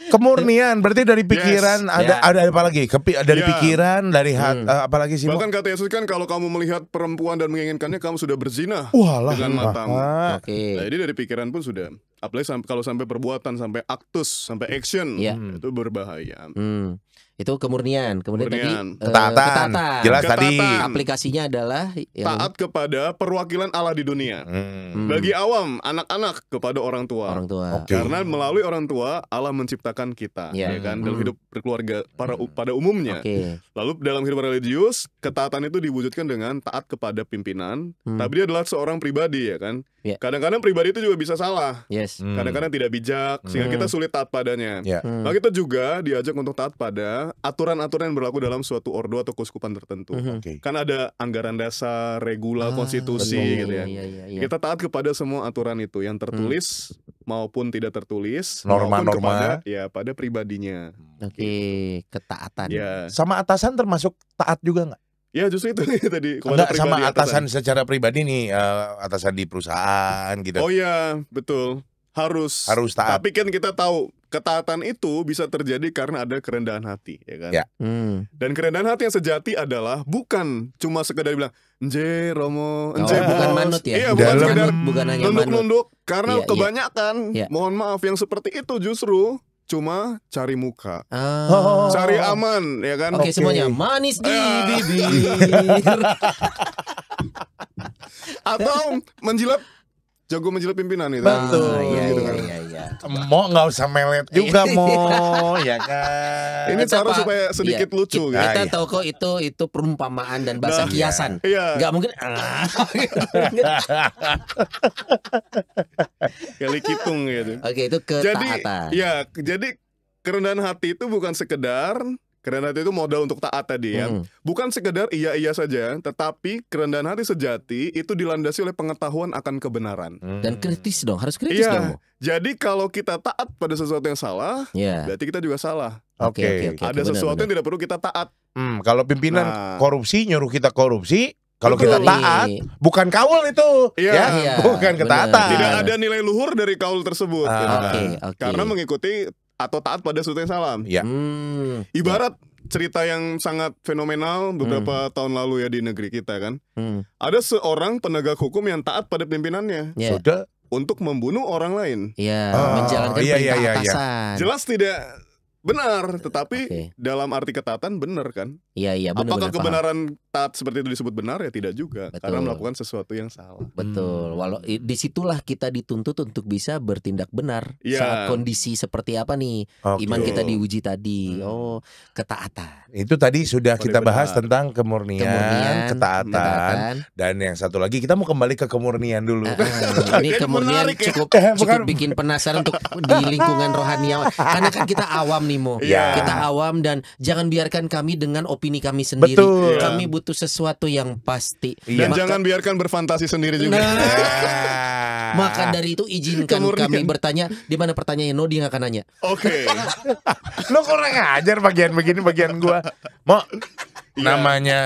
Kemurnian berarti dari pikiran Yes. ada apa lagi? Dari Ya. pikiran, dari apa lagi sih, Mo? Bahkan kata Yesus kan kalau kamu melihat perempuan dan menginginkannya kamu sudah berzina Walah. dengan matamu. Oke. Nah, jadi dari pikiran pun sudah. Apalagi kalau sampai perbuatan, sampai aktus, sampai action, Iya. itu berbahaya. Itu kemurnian. Kemudian Kemurnian. tadi Ketaatan. Jelas tadi. Ketaatan. aplikasinya adalah yang Taat kepada perwakilan Allah di dunia. Hmm. Bagi awam, anak-anak kepada orang tua. orang tua. Oke. Karena melalui orang tua Allah menciptakan kita, Ya. ya kan, dalam hidup berkeluarga pada umumnya. Oke. Lalu dalam hidup religius, ketaatan itu diwujudkan dengan taat kepada pimpinan, tapi dia adalah seorang pribadi, ya kan. Ya. Kadang-kadang pribadi itu juga bisa salah, Yes. kadang-kadang tidak bijak, sehingga kita sulit taat padanya. Ya. Maka kita juga diajak untuk taat pada aturan-aturan yang berlaku dalam suatu ordo atau keuskupan tertentu. Oke. Kan ada anggaran dasar, regula, konstitusi, betul. gitu ya. Iya. Kita taat kepada semua aturan itu, yang tertulis maupun tidak tertulis, Norma-norma. maupun pada pribadinya. Oke, ketaatan. Ya, Sama atasan termasuk taat juga nggak? ya justru itu nih tadi kepada Enggak, sama pribadi atasan secara pribadi nih, atasan di perusahaan gitu. Oh iya, betul. Harus taat. Tapi kan kita tahu ketaatan itu bisa terjadi karena ada kerendahan hati, ya kan? Ya. Dan kerendahan hati yang sejati adalah bukan cuma sekedar bilang, "Nje Romo, nje Oh, bukan bos." manut ya? Iya, Dalam- bukan sekedar bukan hanya manut. nunduk-nunduk. Karena Iya, iya. kebanyakan, Iya. mohon maaf, yang seperti itu justru cuma cari muka, Ah. cari aman, ya kan? Oke, Oke. semuanya manis di bibir. Atau jago menjilat pimpinan itu. Betul. Iya, Gitu iya, kan. iya. Mo nggak usah melet juga, Mo, ya kan. Ini cara Apa? supaya sedikit Iya, lucu kita, gitu. kita iya. tahu kok itu perumpamaan dan bahasa Nah, kiasan. Iya, Nggak mungkin. kali kitung gitu. Oke, itu Jadi, ketaatan. jadi kerendahan hati itu bukan sekedar kerendahan hati itu modal untuk taat tadi ya. Bukan sekedar iya saja, tetapi kerendahan hati sejati itu dilandasi oleh pengetahuan akan kebenaran. Dan kritis dong, harus kritis Iya. dong. Jadi kalau kita taat pada sesuatu yang salah, Iya. berarti kita juga salah. Oke. Ada sesuatu yang tidak perlu kita taat. Kalau pimpinan Nah. korupsi nyuruh kita korupsi, kalau Betul. kita taat, bukan kaul itu, Iya. ya, Iya, bukan benar. ketaatan. Tidak ada nilai luhur dari kaul tersebut. Ah, gitu kan. Oke. Karena mengikuti atau taat pada sesuatu yang salah. Ya. Ibarat cerita yang sangat fenomenal beberapa tahun lalu ya di negeri kita kan. Ada seorang penegak hukum yang taat pada pimpinannya Ya. Sudah. untuk membunuh orang lain. Iya, Oh, menjalankan iya, perintah iya, iya. atasan. Jelas tidak benar, tetapi Oke. dalam arti ketaatan benar kan? Iya, benar. Apakah kebenaran taat seperti itu disebut benar ya tidak juga. Betul. Karena melakukan sesuatu yang salah. Betul. Walau disitulah kita dituntut untuk bisa bertindak benar Iya. saat kondisi seperti apa nih. Oke. Iman kita diuji tadi. Oh, ketaatan. Itu tadi sudah kita Benar. bahas tentang kemurnian, ketaatan, dan yang satu lagi kita mau kembali ke kemurnian dulu. Ini Jadi kemurnian menarik ya. cukup bikin penasaran untuk di lingkungan rohaniawan. Karena kan kita awam nih Mo. Iya. Kita awam dan jangan biarkan kami dengan opini kami sendiri. Betul. Kami butuh sesuatu yang pasti. Dan Maka- jangan biarkan berfantasi sendiri juga. Nah, maka dari itu izinkan Kemurnian. kami bertanya. Di mana pertanyaannya? No, dia nggak akan nanya. Oke. Lo kurang ajar bagian begini bagian gua. Mau Iya. namanya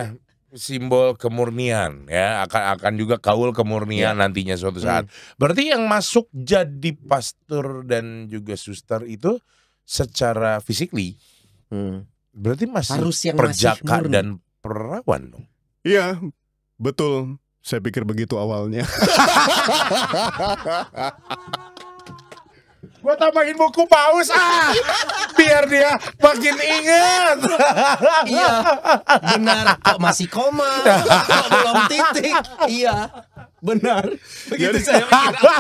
simbol kemurnian ya, akan juga kaul kemurnian nantinya suatu saat. Berarti yang masuk jadi pastor dan juga suster itu secara physically berarti masih Harus yang masih perjaka murni. dan perawan dong. Iya, betul. Saya pikir begitu awalnya. Gua tambahin buku paus biar dia makin ingat. Iya, benar. Kok masih koma? Kok belum titik? Iya, benar. Begitu Jadi- saya pikir.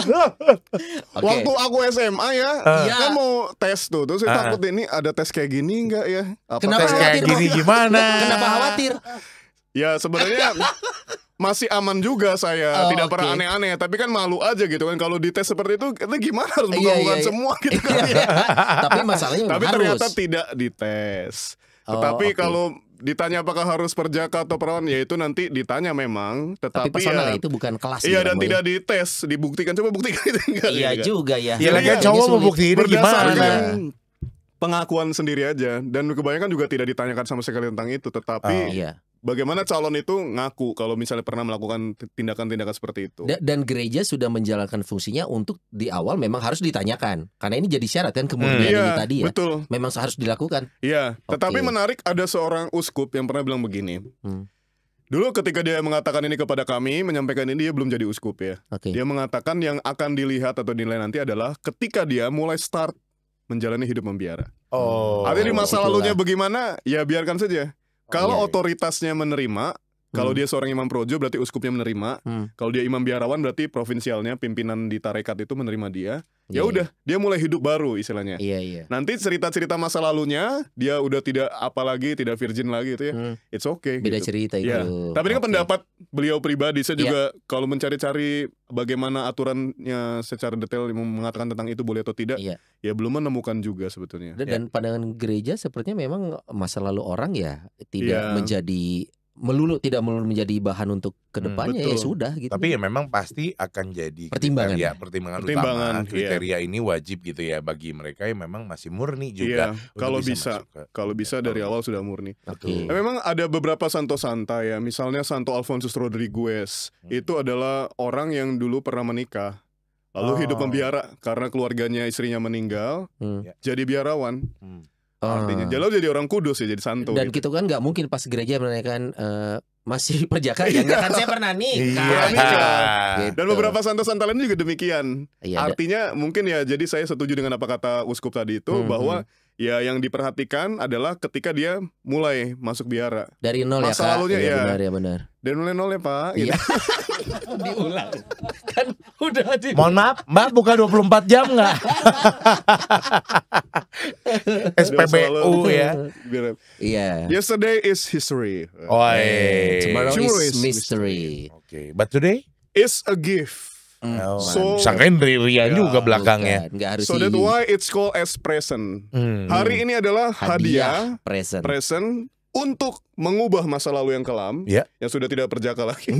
Oke. Waktu aku SMA ya, Iya. kan mau tes tuh, terus saya takut ini ada tes kayak gini enggak ya? Apa Kenapa Tes tes kayak khawatir, gini Bang? gimana? Kenapa khawatir? Ya sebenarnya masih aman juga saya, Oh, tidak pernah oke. aneh-aneh, tapi kan malu aja gitu kan kalau dites seperti itu, kita gimana harus Iya, buka-bukaan iya. semua gitu kan Iya. ya. Tapi masalahnya memang Tapi harus. ternyata tidak dites. Oh, Tetapi oke. kalau ditanya apakah harus perjaka atau perawan, ya itu nanti ditanya memang, Tapi tetapi personal ya ya, itu bukan kelas. iya ya, dan Bang, tidak dites, dibuktikan, coba buktikan itu enggak. Iya enggak. juga ya. Ya lagi Jadi cowok sulit. mau buktiin gimana? Berdasarkan Iya. pengakuan sendiri aja, dan kebanyakan juga tidak ditanyakan sama sekali tentang itu, tetapi Iya. bagaimana calon itu ngaku kalau misalnya pernah melakukan tindakan-tindakan seperti itu. Dan gereja sudah menjalankan fungsinya untuk di awal memang harus ditanyakan. Karena ini jadi syarat kan kemurnian ini Iya, tadi ya. betul. Memang harus dilakukan. Iya, tetapi Oke. menarik, ada seorang uskup yang pernah bilang begini. Hmm. Dulu ketika dia mengatakan ini kepada kami, menyampaikan ini, dia belum jadi uskup ya. Oke. Dia mengatakan yang akan dilihat atau dinilai nanti adalah ketika dia mulai start menjalani hidup membiara. Oh. Artinya di masa itulah. lalunya bagaimana, ya biarkan saja. Kalau iya. otoritasnya menerima, kalau dia seorang imam projo berarti uskupnya menerima. Kalau dia imam biarawan berarti provinsialnya, pimpinan di tarekat itu menerima dia. Ya Iya, udah, dia mulai hidup baru istilahnya. Iya, iya. Nanti cerita-cerita masa lalunya, dia udah tidak apa lagi, tidak virgin lagi itu ya. It's okay. Beda gitu. cerita itu. Ya. Tapi ini kan Oke. pendapat beliau pribadi. Saya Iya. juga kalau mencari-cari bagaimana aturannya secara detail mengatakan tentang itu boleh atau tidak, Iya. ya belum menemukan juga sebetulnya. Dan pandangan gereja sepertinya memang masa lalu orang ya tidak Iya. menjadi tidak melulu menjadi bahan untuk kedepannya ya betul. sudah gitu. Tapi ya memang pasti akan jadi Pertimbangan. pertimbangan Pertimbangan, utama. iya. Kriteria ini wajib gitu ya bagi mereka yang memang masih murni juga. Iya, kalau bisa, masuk ke- kalau bisa dari awal sudah murni. Oke. Memang ada beberapa Santo Santa ya, misalnya Santo Alfonsus Rodriguez. Itu adalah orang yang dulu pernah menikah, lalu hidup membiara karena keluarganya, istrinya meninggal, jadi biarawan. Artinya, jadi orang kudus ya, jadi santo. Dan gitu. gitu kan nggak mungkin pas gereja menanyakan masih perjaka ya nggak kan saya pernah nikah. Iya. Gitu. Dan beberapa Santo-Santa lain juga demikian. Iya, Artinya mungkin ya, jadi saya setuju dengan apa kata uskup tadi itu, bahwa ya yang diperhatikan adalah ketika dia mulai masuk biara. dari nol ya masa Kak. lalunya, Iya, ya. benar ya benar. Dan mulai nol ya Pak. Iya. Gitu. Diulang. Kan udah di Mohon maaf, Mbak buka 24 jam nggak? SPBU ya. Biar- Iya. Yesterday is history. Oi. Tomorrow Tomorrow is is mystery. Oke, but today? It's a gift. Oh, So- sangkain Rian juga belakangnya. Bukan, nggak harus So that's why it's called as present. Hari ini adalah hadiah present. present untuk mengubah masa lalu yang kelam, Ya. yang sudah tidak perjaka lagi.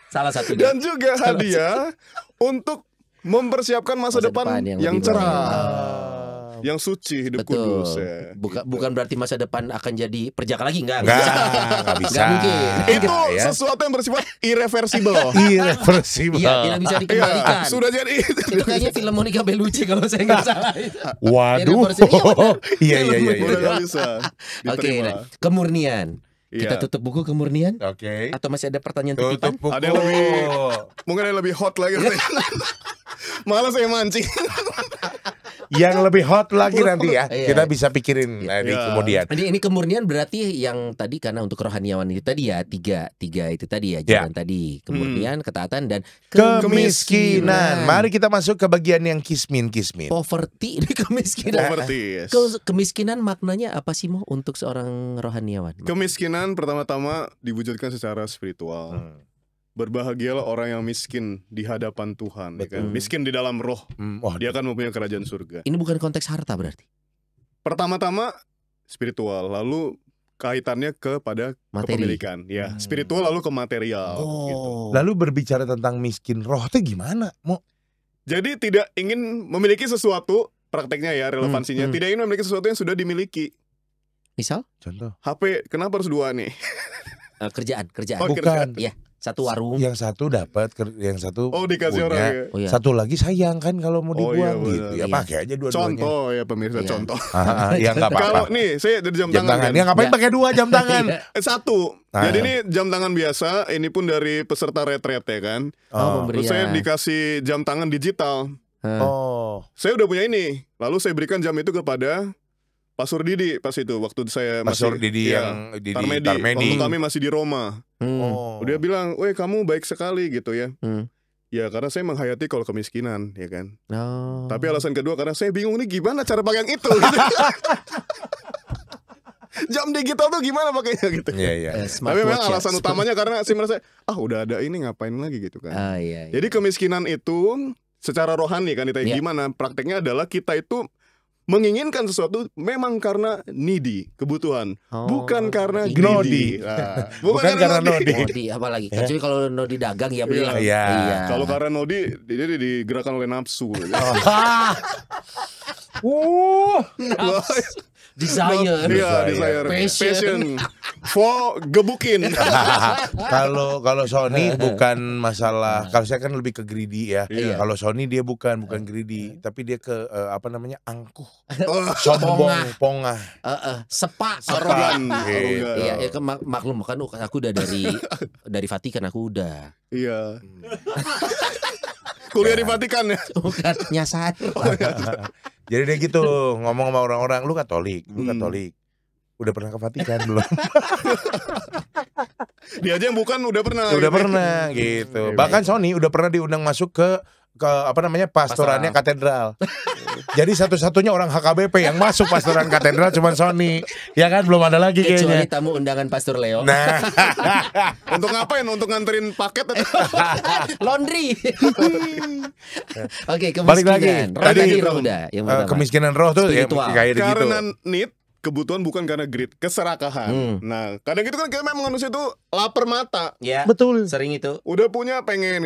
Salah satunya. Dan juga hadiah untuk mempersiapkan masa depan yang lebih cerah, baik. yang suci, hidup Betul. kudus ya. Bukan berarti masa depan akan jadi perjaka lagi enggak Enggak, bisa. enggak bisa. Nggak mungkin. Itu ya. sesuatu yang bersifat irreversible. Irreversible. Iya, tidak bisa dikembalikan. Iya, sudah jadi. Itu kayaknya film Monica Bellucci kalau saya nggak salah. Waduh. Irreversible, iya benar. Iya, iya, iya, Udah iya. nggak bisa Oke, diterima. nah, kemurnian. Kita Iya. tutup buku kemurnian Oke. atau masih ada pertanyaan titipan? Tutup buku. Ada yang lebih- Mungkin yang lebih hot lagi. Malah saya mancing. Yang lebih hot lagi nanti ya. Iya. Kita bisa pikirin di Iya. kemudian. Ini kemurnian berarti yang tadi karena untuk kerohaniawan itu tadi ya tiga itu tadi ya jalan tadi kemurnian, ketaatan dan Kemiskinan. Mari kita masuk ke bagian yang kismin. Poverty ini kemiskinan. Poverty, yes. Kemiskinan maknanya apa sih Mo untuk seorang rohaniawan? Kemiskinan pertama-tama diwujudkan secara spiritual. Berbahagialah orang yang miskin di hadapan Tuhan, ya kan? Miskin di dalam roh. Dia akan mempunyai kerajaan surga. Ini bukan konteks harta berarti. Pertama-tama spiritual, lalu kaitannya kepada Materi. kepemilikan. Ya, spiritual lalu ke material. Gitu. Lalu berbicara tentang miskin roh itu gimana? Jadi tidak ingin memiliki sesuatu, prakteknya ya relevansinya, tidak ingin memiliki sesuatu yang sudah dimiliki. Misal Contoh. HP, kenapa harus 2 nih? kerjaan. Oh, Bukan. Ya, satu warung. Yang satu dapat, yang satu dikasih punya. orang ya. Oh, ya. Satu lagi sayang kan kalau mau Oh, iya, dibuang gitu. benar. Ya Iya. pakai aja dua-duanya. Contoh ya pemirsa, Iya. contoh. Ya nggak apa-apa. Kalau nih, saya dari jam Jam tangan. tangan. Kan? Ya ngapain Ya. pakai 2 jam tangan? Satu. Ah. Jadi ini jam tangan biasa, ini pun dari peserta retret ya kan. Pemberian. Terus saya dikasih jam tangan digital. Oh. Saya udah punya ini. Lalu saya berikan jam itu kepada Pastor Didi pas itu waktu saya Pastor masih Didi ya, yang Didi Tarmedi. Tarmedi. Waktu kami masih di Roma. Oh. Dia bilang, "Weh, kamu baik sekali gitu ya." Hmm. Ya karena saya menghayati kalau kemiskinan ya kan. Oh. Tapi alasan kedua karena saya bingung nih gimana cara pakai yang itu gitu. Jam digital tuh gimana pakainya gitu. Iya, iya. Tapi memang Smartwatch ya. alasan utamanya karena saya merasa udah ada ini ngapain lagi gitu kan. Iya. Jadi kemiskinan itu secara rohani kan ditanya Iya. gimana prakteknya adalah kita itu menginginkan sesuatu memang karena needy, kebutuhan, bukan karena Nodi. greedy. Nah, Bukan karena nodi. Nodi apalagi. Kecuali kalau Nodi dagang ya beli. Iya. Kalau karena nodi dia digerakkan oleh nafsu. Desire. Iya, desire, passion for gebukin. Kalau Sony bukan masalah. Kalau saya kan lebih ke greedy ya. Iya. Kalau Sony dia bukan greedy, tapi dia ke angkuh, Oh, sombong, pongah. Sepak. arogan. Gitu. Arogan. Iya, ya maklum kan aku udah dari Vatikan aku udah. Iya. Kuliah di Vatikan ya. Bukan nyasar. Jadi dia gitu ngomong sama orang-orang, lu Katolik. Udah pernah ke Vatikan belum? Dia aja yang bukan udah pernah. Udah gitu. pernah gitu. Bahkan Sony udah pernah diundang masuk ke pastorannya katedral. Jadi satu-satunya orang HKBP yang masuk pastoran katedral cuma Sony. Ya kan belum ada lagi Kecuali kayaknya. tamu undangan Pastor Leo. Nah, Untuk ngapain? Untuk nganterin paket atau? Laundry. Oke, Balik lagi. kemiskinan. Tadi Roh udah yang pertama. kemiskinan roh tuh ya, Spiritual. kayak gitu. Karena need, kebutuhan bukan karena greed, keserakahan. Nah, kadang itu kan kita memang manusia itu lapar mata. Ya. Betul. Sering itu. Udah punya pengen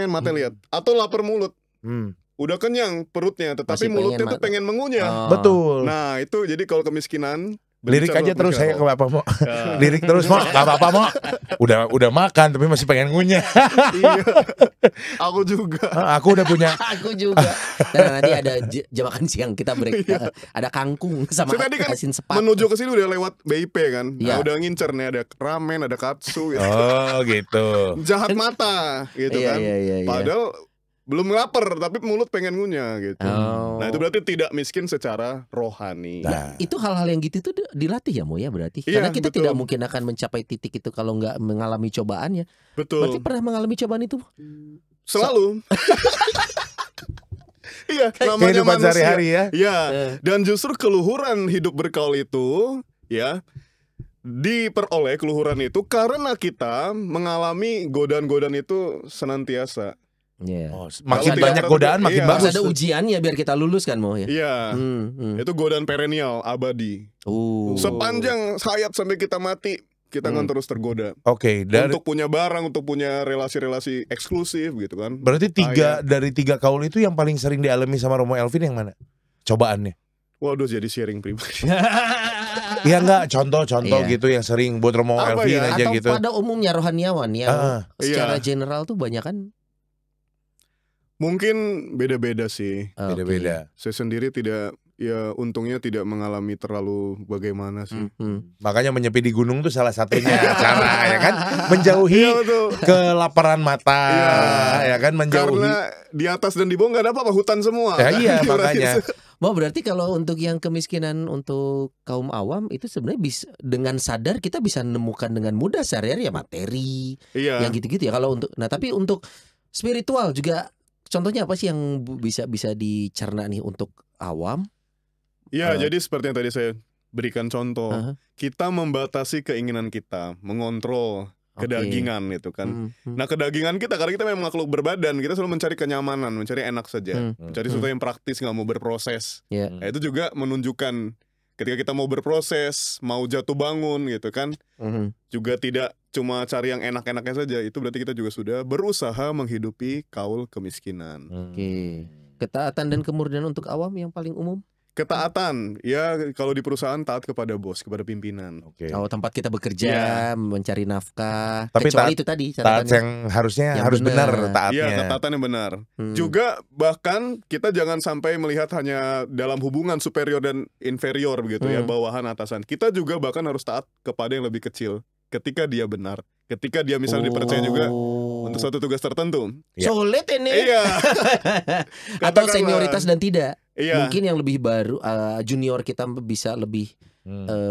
mata lihat. Atau lapar mulut. Hmm. Udah kenyang perutnya, tetapi Masih mulutnya pengen tuh pengen mengunyah. Oh. Betul. Nah, itu jadi kalau kemiskinan Lirik berbicara aja terus saya pemikiran ke Bapak Mo. Ya. Lirik terus Mo, gak apa-apa Mo. Udah makan tapi masih pengen ngunyah. Iya. Aku juga. Aku udah punya. Aku juga. Dan nanti ada jam makan siang kita break. Ada kangkung sama Saya tadi kan asin sepat. menuju ke sini udah lewat BIP kan. Iya. Nah, udah ngincer nih ada ramen, ada katsu gitu. Oh gitu. Jahat mata gitu Iya, kan. iya. Padahal belum lapar tapi mulut pengen ngunyah gitu. Oh. Nah, itu berarti tidak miskin secara rohani. Nah, Itu hal-hal yang gitu tuh dilatih ya Mo ya berarti. Iya, Karena kita betul. tidak mungkin akan mencapai titik itu kalau nggak mengalami cobaannya. Berarti Betul. pernah mengalami cobaan itu? Selalu. Iya, namanya kehidupan manusia. sehari-hari ya. Iya. Dan justru keluhuran hidup berkaul itu ya diperoleh keluhuran itu karena kita mengalami godaan-godaan itu senantiasa. Iya. Oh, makin Kalau banyak tidak godaan tertentu, makin iya. bagus. Harus ada ujiannya biar kita lulus kan Mo ya. Iya. Hmm. Itu godaan perennial, abadi. Sepanjang hayat sampai kita mati, kita akan terus tergoda. Oke, dari Untuk punya barang, untuk punya relasi-relasi eksklusif gitu kan. berarti dari tiga kaul itu yang paling sering dialami sama Romo Elvin yang mana? Cobaannya. Waduh, jadi sharing pribadi. Iya enggak, contoh-contoh Iya. gitu yang sering buat Romo Apa Elvin ya? aja Atau gitu. pada umumnya rohaniawan yang secara Iya. general tuh banyak kan. Mungkin beda-beda sih. Beda-beda. Saya sendiri tidak, ya untungnya tidak mengalami terlalu bagaimana sih. Makanya menyepi di gunung tuh salah satunya cara ya kan menjauhi Iya, betul. kelaparan mata Iya. ya kan menjauhi. Karena di atas dan di bawah nggak ada apa-apa, hutan semua. Ya, iya Berarti makanya Mau berarti kalau untuk yang kemiskinan untuk kaum awam itu sebenarnya bisa dengan sadar kita bisa menemukan dengan mudah sehari-hari ya materi Iya. yang gitu-gitu ya. Kalau untuk tapi untuk spiritual juga contohnya apa sih yang bisa dicerna nih untuk awam? Ya, jadi seperti yang tadi saya berikan contoh, Aha. kita membatasi keinginan kita, mengontrol Oke. kedagingan itu kan. Hmm. Nah, kedagingan kita karena kita memang makhluk berbadan, kita selalu mencari kenyamanan, mencari enak saja, mencari sesuatu yang praktis, nggak mau berproses. Ya. Nah, itu juga menunjukkan ketika kita mau berproses, mau jatuh bangun gitu kan, juga tidak cuma cari yang enak-enaknya saja. Itu berarti kita juga sudah berusaha menghidupi kaul kemiskinan. Oke. Ketaatan dan kemurnian untuk awam yang paling umum. Ketaatan, ya kalau di perusahaan taat kepada bos, kepada pimpinan. Oke. Oh, tempat kita bekerja, Iya. mencari nafkah. Tapi Kecuali taat- itu tadi Taat catatannya. yang harusnya Yang harus benar benar. taatnya. Iya, ketaatan yang benar. Hmm. Juga bahkan kita jangan sampai melihat hanya dalam hubungan superior dan inferior begitu ya, bawahan atasan. Kita juga bahkan harus taat kepada yang lebih kecil ketika dia benar. Ketika dia misalnya dipercaya juga untuk suatu tugas tertentu. Ya. Sulit ini. Iya. Atau Katakanlah. senioritas dan tidak. Iya. Mungkin yang lebih baru junior kita bisa lebih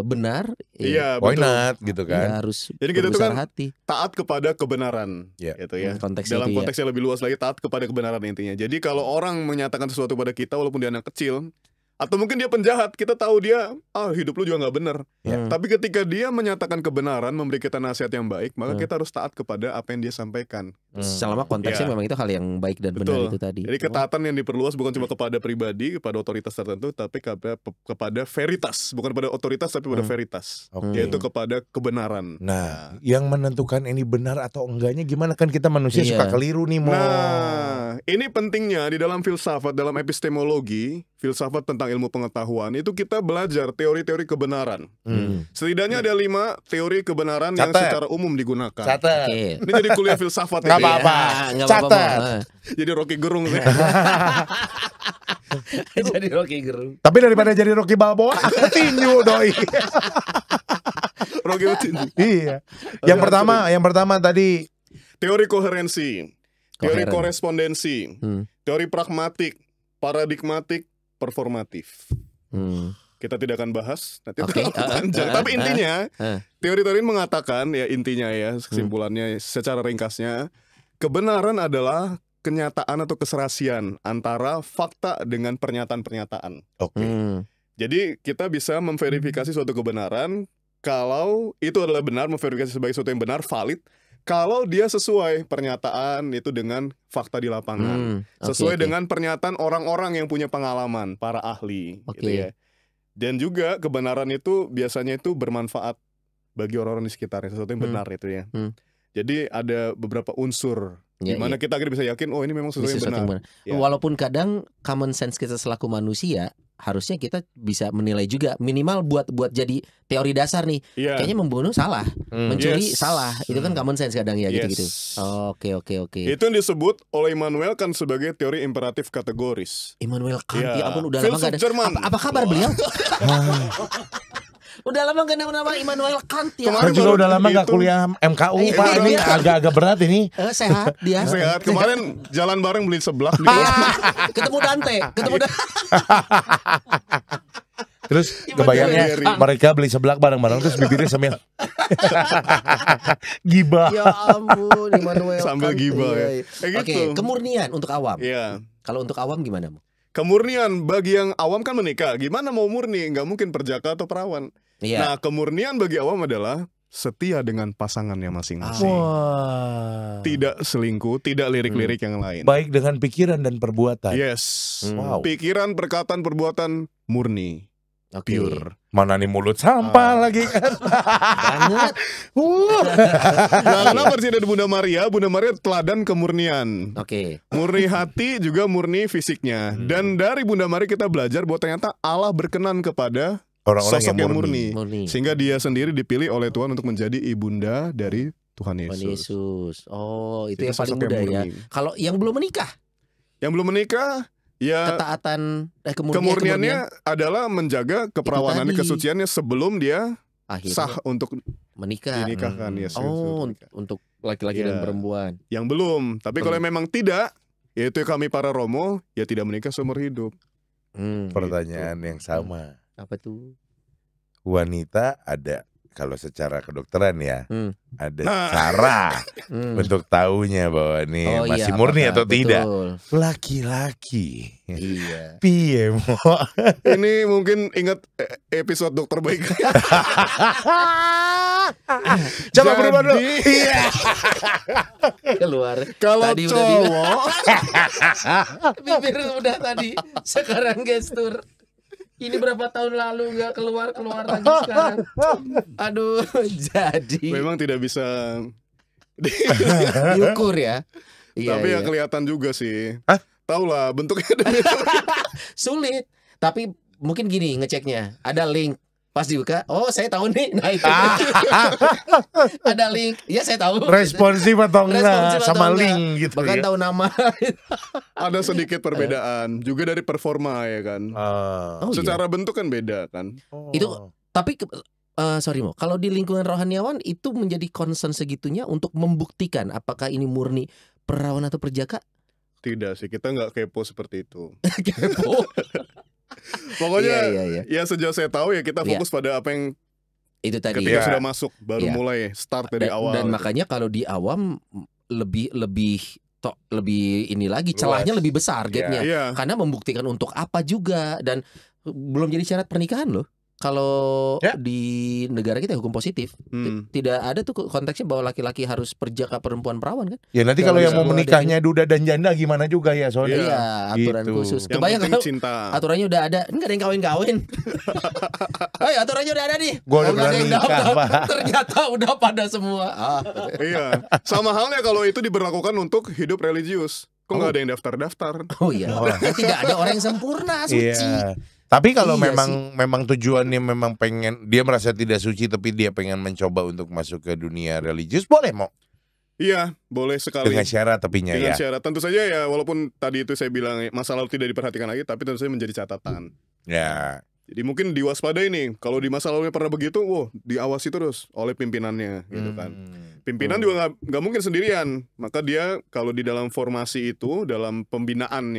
benar. Iya, Why betul. not gitu Ya, kan? harus Jadi kita tuh berbesar kan hati. Taat kepada kebenaran, Iya. gitu ya. Konteksnya Dalam itu ya. konteks yang lebih luas lagi, taat kepada kebenaran intinya. Jadi kalau orang menyatakan sesuatu pada kita walaupun dia anak kecil, atau mungkin dia penjahat, kita tahu dia hidup lu juga nggak benar. Ya. Tapi ketika dia menyatakan kebenaran, memberi kita nasihat yang baik, maka kita harus taat kepada apa yang dia sampaikan. Selama konteksnya Iya. memang itu hal yang baik dan benar Betul. itu tadi. Jadi ketaatan yang diperluas bukan cuma kepada pribadi, kepada otoritas tertentu, tapi kepada veritas, bukan pada otoritas tapi pada veritas, Oke. yaitu kepada kebenaran. Nah, yang menentukan ini benar atau enggaknya gimana, kan kita manusia Iya. suka keliru nih, Mo. Nah, ini pentingnya di dalam filsafat, dalam epistemologi, filsafat tentang ilmu pengetahuan, itu kita belajar teori-teori kebenaran. Setidaknya ada 5 teori kebenaran yang Catat. secara umum digunakan. Catat. Oke. Ini jadi kuliah filsafat Nggak ya. apa-apa. Nggak Catat. apa-apa. Jadi Rocky Gerung. Jadi Rocky Gerung. Tapi daripada jadi Rocky Balboa, tinju doi. Rocky Gerung. Iya. Yang pertama tadi Teori koherensi, teori Koheren. korespondensi, teori pragmatik, paradigmatik, performatif. Kita tidak akan bahas nanti Oke. terlalu panjang. Tapi intinya teori-teori ini mengatakan ya, intinya ya, kesimpulannya secara ringkasnya, kebenaran adalah kenyataan atau keserasian antara fakta dengan pernyataan-pernyataan. Oke. Jadi kita bisa memverifikasi suatu kebenaran kalau itu adalah benar, memverifikasi sebagai sesuatu yang benar, valid, kalau dia sesuai pernyataan itu dengan fakta di lapangan, sesuai dengan pernyataan orang-orang yang punya pengalaman, para ahli, gitu ya. Dan juga kebenaran itu biasanya itu bermanfaat bagi orang-orang di sekitarnya, sesuatu yang benar itu ya. Jadi ada beberapa unsur di mana kita akhirnya bisa yakin, oh ini memang sesuatu yang benar. Ya. Walaupun kadang common sense kita selaku manusia harusnya kita bisa menilai juga, minimal buat jadi teori dasar nih. Iya. Kayaknya membunuh salah, mencuri Yes. salah. Itu kan common sense kadang ya Yes. gitu-gitu. Oke. Itu yang disebut oleh Immanuel kan sebagai teori imperatif kategoris. Immanuel Kant, Ya. ya ampun udah lama Filsuf gak ada. Jerman. Apa kabar beliau? Udah lama gak ada nama Immanuel Kant ya. Kemarin Saya juga baru udah lama gak itu. kuliah MKU, Iya, Pak. Ini iya. agak-agak berat ini. Sehat dia. Sehat. Kemarin jalan bareng beli seblak di Ketemu Dante, Terus kebayangnya mereka beli seblak bareng-bareng terus bibirnya sambil gibah. Ya ampun, Immanuel Sambil Kant. gibah ya. Iya. Kayak Oke, gitu. kemurnian untuk awam. Iya. Kalau untuk awam gimana? Kemurnian bagi yang awam kan menikah. Gimana mau murni? Nggak mungkin perjaka atau perawan. Iya. Nah, kemurnian bagi awam adalah setia dengan pasangannya masing-masing. Wah. Tidak selingkuh, tidak lirik-lirik yang lain. Baik dengan pikiran dan perbuatan. Yes. Wow. Pikiran, perkataan, perbuatan murni, Oke. pure. Mana nih mulut sampah lagi kan. Banget. Nah, kenapa sih ada Bunda Maria? Bunda Maria teladan kemurnian. Oke. Murni hati juga murni fisiknya. Dan dari Bunda Maria kita belajar bahwa ternyata Allah berkenan kepada Orang-orang sosok yang murni. Murni. Sehingga dia sendiri dipilih oleh Tuhan untuk menjadi ibunda dari Tuhan Tuhan Yesus. Yesus. Oh, itu Itu yang paling sosok muda yang ya. murni. Kalau yang belum menikah, Yang belum menikah, ya ketaatan kemurniannya adalah menjaga keperawanannya, tadi. kesuciannya sebelum dia akhirnya sah untuk menikah. dinikahkan. Yes, Oh, untuk menikah. untuk laki-laki Iya. dan perempuan. Yang belum. Tapi kalau memang tidak, yaitu kami para romo, ya tidak menikah seumur hidup. pertanyaan yang sama. Apa tuh? Wanita ada, kalau secara kedokteran ya, ada Nah. cara untuk tahunya bahwa ini masih murni atau tidak. Laki-laki. Iya. Piye mo? Ini mungkin ingat episode Dokter Baik. Coba berubah dulu. Jadi- Iya. Keluar. Kalau Tadi udah cowok Bibir udah tadi, sekarang gestur. Ini berapa tahun lalu nggak keluar lagi sekarang. Aduh, jadi memang tidak bisa, diukur ya. Iya, tapi ya iya. kelihatan juga sih. Hah? Tahu lah bentuknya dari Sulit. Tapi mungkin gini ngeceknya. Ada link. Pas dibuka, oh saya tahu nih. Nah itu. Ada link. Iya saya tahu. Responsif atau enggak Responsif atau sama enggak. link gitu Bahkan ya. tahu nama. ada sedikit perbedaan juga dari performa ya kan. Oh, iya. Secara bentuk kan beda kan. Itu- Tapi sorry Mo, kalau di lingkungan rohaniawan itu menjadi concern segitunya untuk membuktikan apakah ini murni perawan atau perjaka? Tidak sih, kita nggak kepo seperti itu. Kepo. Pokoknya Iya. ya sejauh saya tahu ya kita Iya. fokus pada apa yang Itu tadi. ketika Iya. sudah masuk baru Iya. mulai start dari Dan- awal. Dan gitu. makanya kalau di awam lebih ini lagi Luas. celahnya lebih besar gapnya. Iya. Karena membuktikan untuk apa juga dan belum jadi syarat pernikahan loh. Kalau Ya. di negara kita hukum positif tidak ada tuh konteksnya bahwa laki-laki harus perjaka perempuan perawan kan? Ya nanti Kalau kalau yang mau bisa menikahnya duda dan janda gimana juga ya soalnya. Iya. Iya, aturan gitu. khusus. Yang Kebayang penting kalau cinta. aturannya udah ada, enggak ada yang kawin-kawin. Hai, aturannya udah ada nih. Gua udah Nggak ada yang pernah nikah, daftar. Pak. Ternyata udah pada semua. Iya. Sama halnya kalau itu diberlakukan untuk hidup religius. Kok nggak ada yang daftar-daftar? Oh iya. Dan tidak ada orang yang sempurna, suci. Iya. Tapi kalau Iya memang tujuannya memang pengen, dia merasa tidak suci tapi dia pengen mencoba untuk masuk ke dunia religius, boleh mau Iya, boleh sekali. dengan syarat tapinya Dengan ya. syarat tentu saja ya, walaupun tadi itu saya bilang masa lalu tidak diperhatikan lagi, tapi tentu saja menjadi catatan. Ya. Jadi mungkin diwaspadai nih, kalau di masa lalunya pernah begitu, diawasi terus oleh pimpinannya, gitu kan. Pimpinan juga nggak mungkin sendirian, maka dia kalau di dalam formasi itu, dalam pembinaan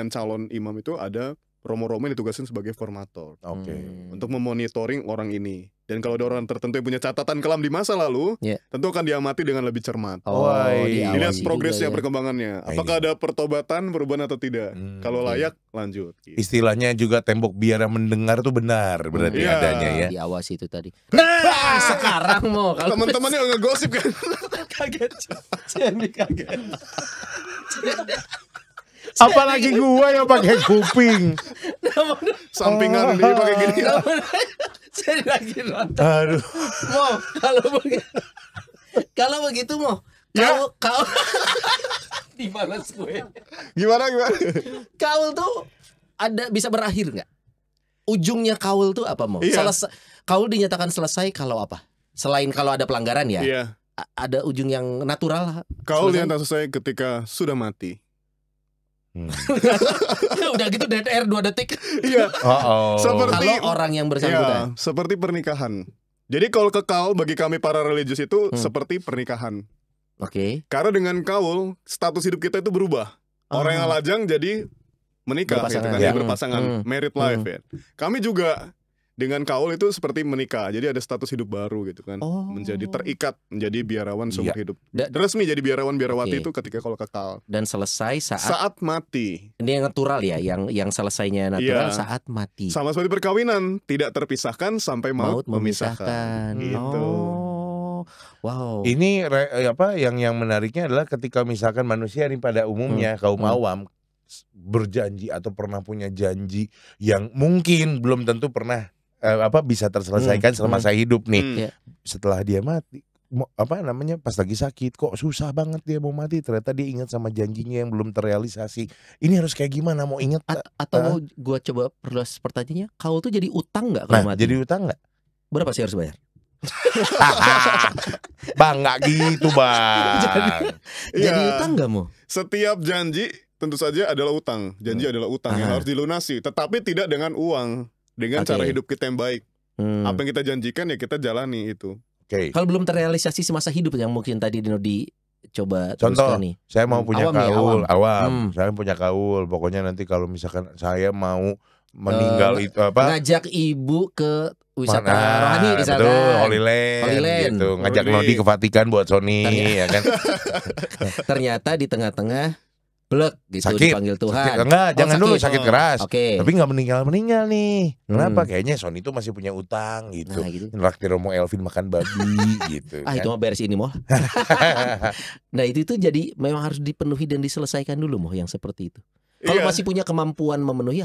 calon imam itu ada romo-romo yang ditugaskan sebagai formator Oke. untuk memonitoring orang ini. Dan kalau ada orang tertentu yang punya catatan kelam di masa lalu, Iya. tentu akan diamati dengan lebih cermat. Oh, Woi. Dilihat diawasi progresnya, juga ya. perkembangannya. Nah, Apakah ini. ada pertobatan, perubahan atau tidak? Kalau layak, lanjut. Gitu. Istilahnya juga tembok biara mendengar tuh benar berarti Iya. adanya ya. Diawasi itu tadi. Nah, sekarang mau kalau Teman-temannya ngegosip kan? kaget. Jadi kaget. Apalagi gua yang pakai kuping. Sampingan dia pakai gini. Saya lagi nonton. Aduh. Mo, kalau begitu Mo, Ya. kau dibalas gue. Gimana? Kaul tuh bisa berakhir nggak? Ujungnya kaul tuh apa Mo? Iya. Kaul dinyatakan selesai kalau apa? Selain kalau ada pelanggaran ya, Iya. ada ujung yang natural. Kau Selesai. yang tak selesai ketika sudah mati. Udah gitu DTR 2 detik. Iya. Oh. Seperti- Kalau orang yang bersangkutan. Ya, seperti pernikahan. Jadi kalau kekal bagi kami para religius itu seperti pernikahan. Oke. Karena dengan kaul, status hidup kita itu berubah. Orang yang lajang jadi menikah, gitu Berpasangan. kan, Ya. berpasangan, Hmm. married life ya. Kami juga dengan kaul itu seperti menikah, jadi ada status hidup baru gitu kan, Oh. menjadi terikat, menjadi biarawan seumur Iya. hidup. Da- Resmi jadi biarawan biarawati Oke. itu ketika kalau kekal. Dan selesai saat Saat mati, ini yang natural ya, yang selesainya natural Iya. saat mati. sama seperti perkawinan, tidak terpisahkan sampai maut memisahkan. Gitu. Oh. Wow. Ini yang menariknya adalah ketika misalkan manusia ini pada umumnya kaum awam berjanji atau pernah punya janji yang mungkin belum tentu pernah bisa terselesaikan selama masa hidup nih. Iya. Setelah dia mati, pas lagi sakit kok susah banget dia mau mati, ternyata dia ingat sama janjinya yang belum terrealisasi. Ini harus kayak gimana mau ingat? Atau mau gua coba perluas pertanyaannya, kaul tuh jadi utang nggak Nah, kalau mati? jadi utang nggak? Berapa sih harus bayar? Bang, nggak gitu bang. Jadi Iya. utang nggak mau? Setiap janji tentu saja adalah utang. Janji adalah utang yang harus dilunasi, tetapi tidak dengan uang, dengan Oke. cara hidup kita yang baik. Apa yang kita janjikan ya kita jalani itu. Oke. Kalau belum terrealisasi semasa hidup yang mungkin tadi Dino dicoba Contoh, teruskan nih. saya mau punya Awam nih, kaul, awam. saya punya kaul. Pokoknya nanti kalau misalkan saya mau meninggal itu apa? ngajak ibu ke wisata Mana? rohani misalkan. Betul, Holy Land, Holy Land. gitu. Ngajak Holy. Nodi ke Vatikan buat Sony ya kan. Ternyata di tengah-tengah blek gitu Sakit. dipanggil Sakit. Tuhan. Enggak, jangan dulu sakit. sakit keras. Oke. Tapi nggak meninggal nih. Kenapa? Kayaknya Sony itu masih punya utang gitu. Nah, gitu. Nraktir Romo Elvin makan babi gitu. Ah, itu kan. mah beres ini moh. Nah, itu jadi memang harus dipenuhi dan diselesaikan dulu moh yang seperti itu. Kalau Iya, masih punya kemampuan memenuhi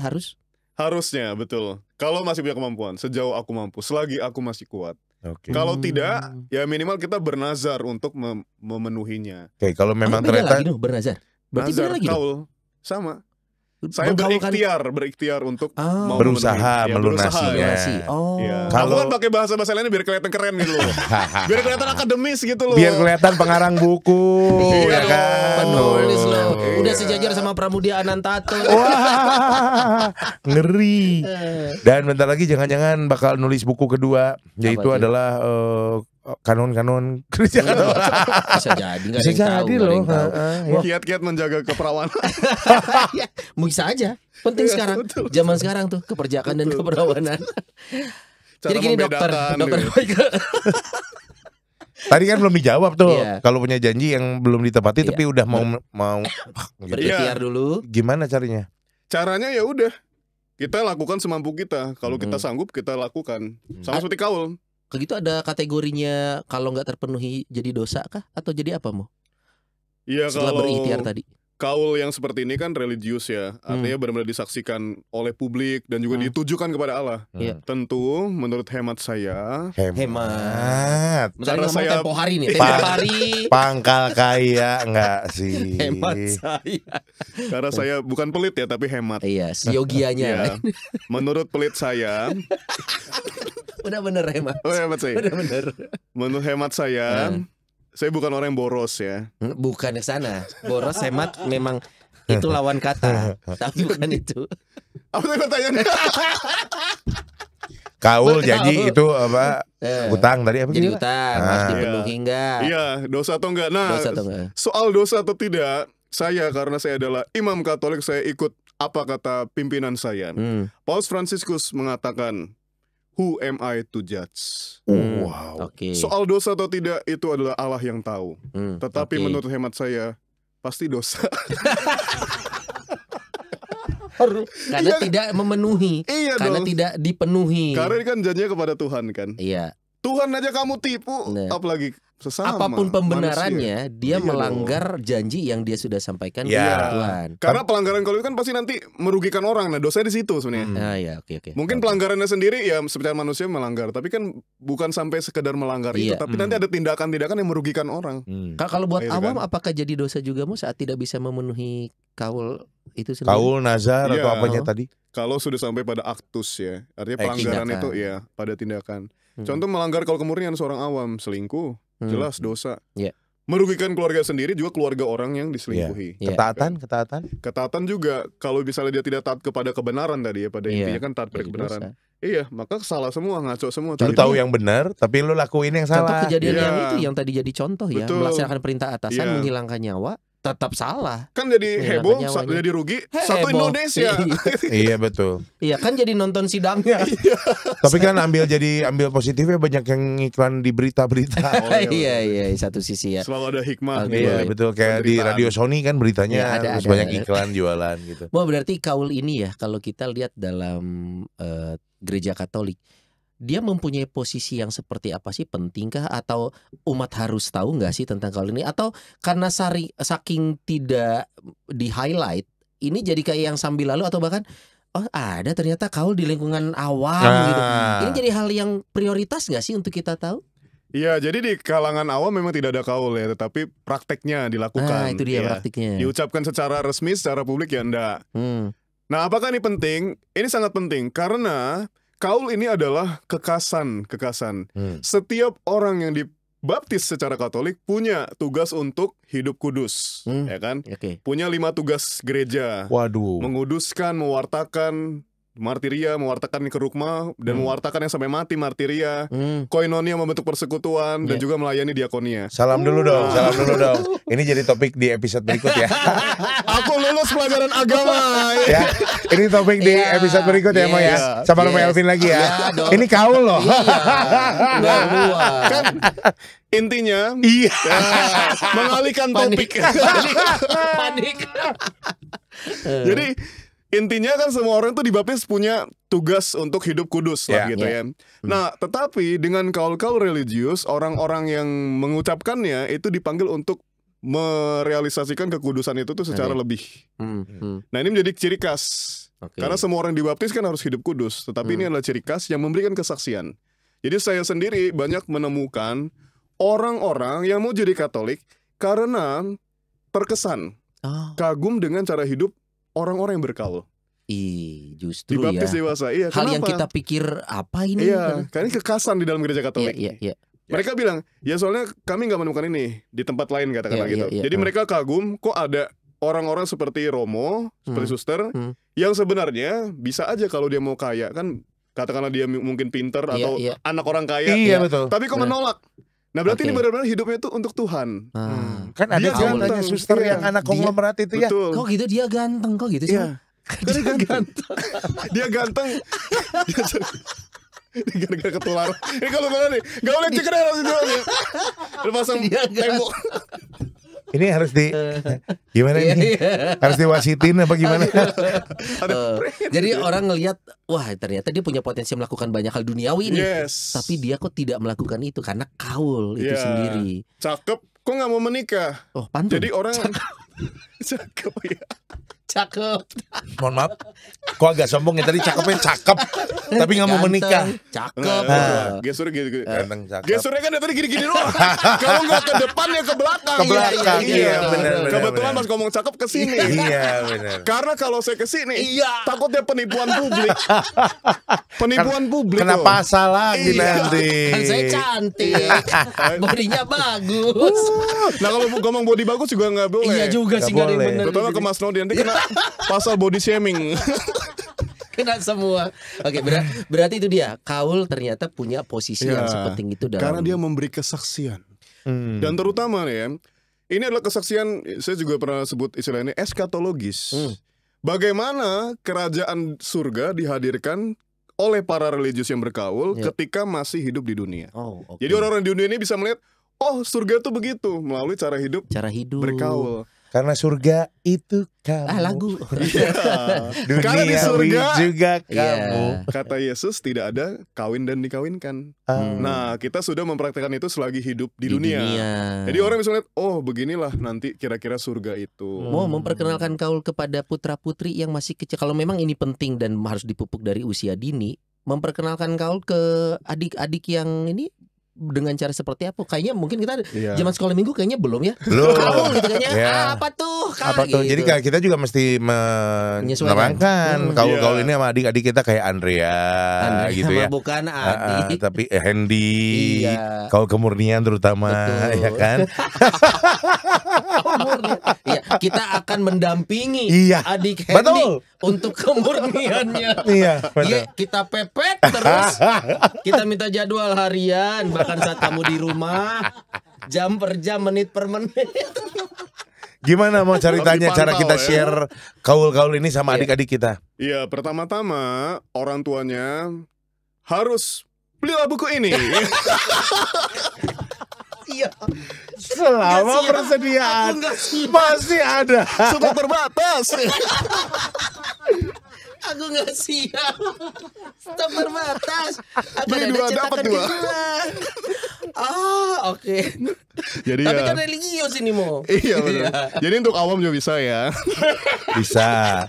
harusnya betul. Kalau masih punya kemampuan, sejauh aku mampu, selagi aku masih kuat. Oke. Kalau tidak, ya minimal kita bernazar untuk memenuhinya. Oke, kalau memang beda ternyata lagi dong bernazar. Berarti Nazar, bener lagi dong. kaul, sama. Saya Mengkaulkan- berikhtiar untuk Ah. mau Berusaha memenuhi. Ya, melunasinya. Lunasi. Oh. Iya. Kalau- Aku kan pakai bahasa lainnya biar kelihatan keren gitu loh. Biar kelihatan akademis gitu loh. biar kelihatan pengarang buku Iya ya dong, kan. Penulis loh. Iya. Udah sejajar sama Pramudia Anantato. Wah, ngeri. Dan bentar lagi jangan-jangan bakal nulis buku kedua, yaitu itu? adalah kanon-kanon gereja Katolik. Bisa jadi nggak ada Bisa yang tahu, jadi nggak ada loh. yang tahu. ya. Kiat-kiat menjaga keperawanan. Bisa aja. Penting Iya, sekarang. betul. Zaman sekarang tuh keperjakaan dan Betul. keperawanan. Cara Jadi gini dokter membedakan gitu. Michael. Tadi kan belum dijawab tuh. Iya. Kalau punya janji yang belum ditepati Iya. tapi udah mau gitu. Berikhtiar dulu. Gimana caranya? Caranya ya udah. Kita lakukan semampu kita. Kalau kita Hmm. sanggup kita lakukan. Sama seperti kaul. Kayak gitu ada kategorinya kalau nggak terpenuhi jadi dosa kah atau jadi apa mau? Iya, Setelah kalau berikhtiar tadi. kaul yang seperti ini kan religius ya. Artinya benar-benar disaksikan oleh publik dan juga ditujukan kepada Allah. Iya. Tentu menurut hemat saya, Hemat. Misalnya Karena ngomong saya- tempo hari nih, Iya. tempo hari. Pangkal kaya enggak sih? Hemat saya. karena saya bukan pelit ya tapi hemat. Iya, siogianya. Iya. Menurut pelit saya, Udah bener hemat. hemat saya. Udah bener. Menurut hemat saya bukan orang yang boros ya. Bukan ke sana. Boros hemat memang itu lawan kata. Tapi bukan itu. Apa tadi pertanyaannya? Kaul janji itu apa? Eh, Utang tadi apa Jadi gitu? utang harus Ah. dipenuhi enggak? Iya, dosa atau enggak? Nah, Dosa atau enggak? soal dosa atau tidak, saya karena saya adalah imam Katolik, saya ikut apa kata pimpinan saya. Paus Fransiskus mengatakan, "Who am I to judge?" Wow. Oke. Soal dosa atau tidak itu adalah Allah yang tahu. Tetapi oke. menurut hemat saya pasti dosa. Karena tidak memenuhi, Iya karena dong. tidak dipenuhi. Karena ini kan janjinya kepada Tuhan kan. Iya. Tuhan aja kamu tipu, Nah. apalagi sesama. Apapun manusia. pembenarannya, dia Iya melanggar janji yang dia sudah sampaikan Ya. kepada Tuhan. Karena pelanggaran kalau itu kan pasti nanti merugikan orang. Nah, dosanya di situ sebenarnya. Ah ya, oke. Mungkin pelanggarannya sendiri ya secara manusia melanggar, tapi kan bukan sampai sekedar melanggar itu, Iya. tapi nanti ada tindakan-tindakan yang merugikan orang. Kalau buat Gitu awam kan. apakah jadi dosa juga mu saat tidak bisa memenuhi kaul itu sendiri? Kaul, nazar atau Iya. apanya tadi? Kalau sudah sampai pada aktus ya, artinya pelanggaran tindakan. itu ya pada tindakan. Contoh melanggar kalau kemurnian seorang awam, selingkuh, jelas dosa. Iya. Merugikan keluarga sendiri juga keluarga orang yang diselingkuhi. Iya. Ketaatan. Ketaatan juga kalau misalnya dia tidak taat kepada kebenaran tadi ya, pada Iya. intinya kan taat pada Jadi kebenaran. dosa. Iya, maka salah semua, ngaco semua. Lu Tadi. tahu yang benar, tapi lu lakuin yang Contoh salah. kejadian Iya. yang itu yang tadi jadi contoh ya, Betul. melaksanakan perintah atasan Iya. menghilangkan nyawa, tetap salah. Kan jadi Iya, heboh, nyawanya. jadi rugi, satu Heboh. Indonesia. Iya betul. Iya kan jadi nonton sidangnya. Tapi kan ambil positifnya banyak yang iklan di berita-berita. Oh, iya, Iya, satu sisi ya. Selalu ada hikmah. Oke. Iya betul, kayak di Penderitaan. Radio Sony kan beritanya Iya, ada, terus ada. banyak iklan jualan gitu. Wah berarti kaul ini ya kalau kita lihat dalam gereja Katolik, dia mempunyai posisi yang seperti apa sih? Pentingkah atau umat harus tahu nggak sih tentang kaul ini? Atau karena saking tidak di highlight, ini jadi kayak yang sambil lalu atau bahkan oh ada ternyata kaul di lingkungan awam gitu. Ini jadi hal yang prioritas nggak sih untuk kita tahu? Iya, jadi di kalangan awam memang tidak ada kaul ya, tetapi prakteknya dilakukan. Nah itu dia ya. praktiknya. Diucapkan secara resmi, secara publik ya enggak. Hmm. Nah, apakah ini penting? Ini sangat penting karena kaul ini adalah kekasan. Setiap orang yang dibaptis secara Katolik punya tugas untuk hidup kudus, ya kan? Oke. Punya 5 tugas gereja. Waduh. Menguduskan, mewartakan, martiria, mewartakan kerukma dan mewartakannya sampai mati martiria. Koinonia membentuk persekutuan dan juga melayani diakonia. Salam dulu dong. Ini jadi topik di episode berikut ya. Aku lulus pelajaran agama. Ya, ini topik di episode berikut ya, Mo ya. Sama sama Elvin lagi ya. Ini kaul loh. Kan intinya mengalihkan topik. Panik. Jadi intinya kan semua orang tuh dibaptis punya tugas untuk hidup kudus lah gitu ya. Nah, tetapi dengan kaul-kaul religius, orang-orang yang mengucapkannya itu dipanggil untuk merealisasikan kekudusan itu tuh secara lebih. Nah, ini menjadi ciri khas. Karena semua orang dibaptis kan harus hidup kudus, tetapi ini adalah ciri khas yang memberikan kesaksian. Jadi saya sendiri banyak menemukan orang-orang yang mau jadi Katolik karena terkesan kagum dengan cara hidup orang-orang yang berkaul. Justru dibaptis ya. dewasa. Iya, Hal kenapa? yang kita pikir apa ini? Iya, karena ini kekasan di dalam gereja Katolik. Iya. Mereka bilang, ya soalnya kami nggak menemukan ini di tempat lain katakanlah gitu. Jadi mereka kagum kok ada orang-orang seperti Romo, seperti Suster, yang sebenarnya bisa aja kalau dia mau kaya kan, katakanlah dia mungkin pinter atau anak orang kaya. Iya, betul. Tapi kok menolak. Nah berarti ini benar-benar hidupnya itu untuk Tuhan. Kan ada Dia katanya ganteng. suster yang anak konglomerat itu ya. Betul. Kok gitu dia ganteng, kok gitu sih? Iya. Dia ganteng. Dia ganteng. Ini gara-gara ketular. Ini kalau mana nih? Gak boleh cek harus itu aja. Pasang tembok. Ini harus di gimana ini? Harus diwasitin apa gimana? Jadi orang ngelihat, wah ternyata dia punya potensi melakukan banyak hal duniawi nih. Yes. Tapi dia kok tidak melakukan itu karena kaul itu sendiri. Cakep, kok nggak mau menikah? Oh, pantun. Jadi orang cakep ya. Cakep. Mohon maaf, kok agak sombong ya tadi cakepnya cakep, tapi nggak mau menikah. Cakep. Gesur gitu. Ganteng cakep. Gesurnya kan dari tadi gini-gini doang. Kalau nggak ke depan ya ke belakang. Ke belakang, iya, benar. Kebetulan pas ngomong cakep ke sini. Iya benar. Karena kalau saya ke sini, takutnya penipuan publik. Penipuan publik. Kena loh. pasal lagi nanti. Kan saya cantik, bodinya bagus. Nah kalau ngomong body bagus juga nggak boleh. Iya juga sih, nggak ada yang boleh. bener. Terutama ke Mas Nodi nanti kena pasal body shaming. Kena semua. Oke, berarti itu dia. Kaul ternyata punya posisi yang sepenting itu dalam. Karena dia memberi kesaksian. Dan terutama nih ya, ini adalah kesaksian, saya juga pernah sebut istilahnya eskatologis. Bagaimana kerajaan surga dihadirkan oleh para religius yang berkaul ketika masih hidup di dunia. Jadi orang-orang di dunia ini bisa melihat, oh surga itu begitu melalui cara hidup berkaul. Karena surga itu kamu. Lagu. Karena di surga juga kamu. Kata Yesus tidak ada kawin dan dikawinkan. Nah kita sudah mempraktikkan itu selagi hidup di dunia. Jadi orang bisa lihat, oh beginilah nanti kira-kira surga itu. Mau memperkenalkan kaul kepada putra-putri yang masih kecil. Kalau memang ini penting dan harus dipupuk dari usia dini, memperkenalkan kaul ke adik-adik yang ini dengan cara seperti apa? Kayaknya mungkin kita zaman sekolah minggu kayaknya belum ya. Belum. Kaul gitu kayaknya. Apa tuh? Apa tuh? Gitu. Jadi kita juga mesti menerangkan kaul-kaul ini sama adik-adik kita kayak Andrea gitu ya. Bukan adik. Tapi Hendy, kaul kemurnian terutama. Betul. Ya kan? Iya, kita akan mendampingi adik Hendy untuk kemurniannya. Iya, betul. Kita pepet terus. Kita minta jadwal harian, bahkan saat kamu di rumah, jam per jam, menit per menit. Gimana mau ceritanya cara kita share kaul-kaul ini sama adik-adik kita? Iya, pertama-tama orang tuanya harus belilah buku ini. Iya. Selama persediaan masih ada. Sudah terbatas. Aku nggak siap. Stop terbatas. Beli dua dapat dua. Oke. Jadi tapi kan religius ini Mo. Iya benar. Jadi untuk awam juga bisa ya. Bisa.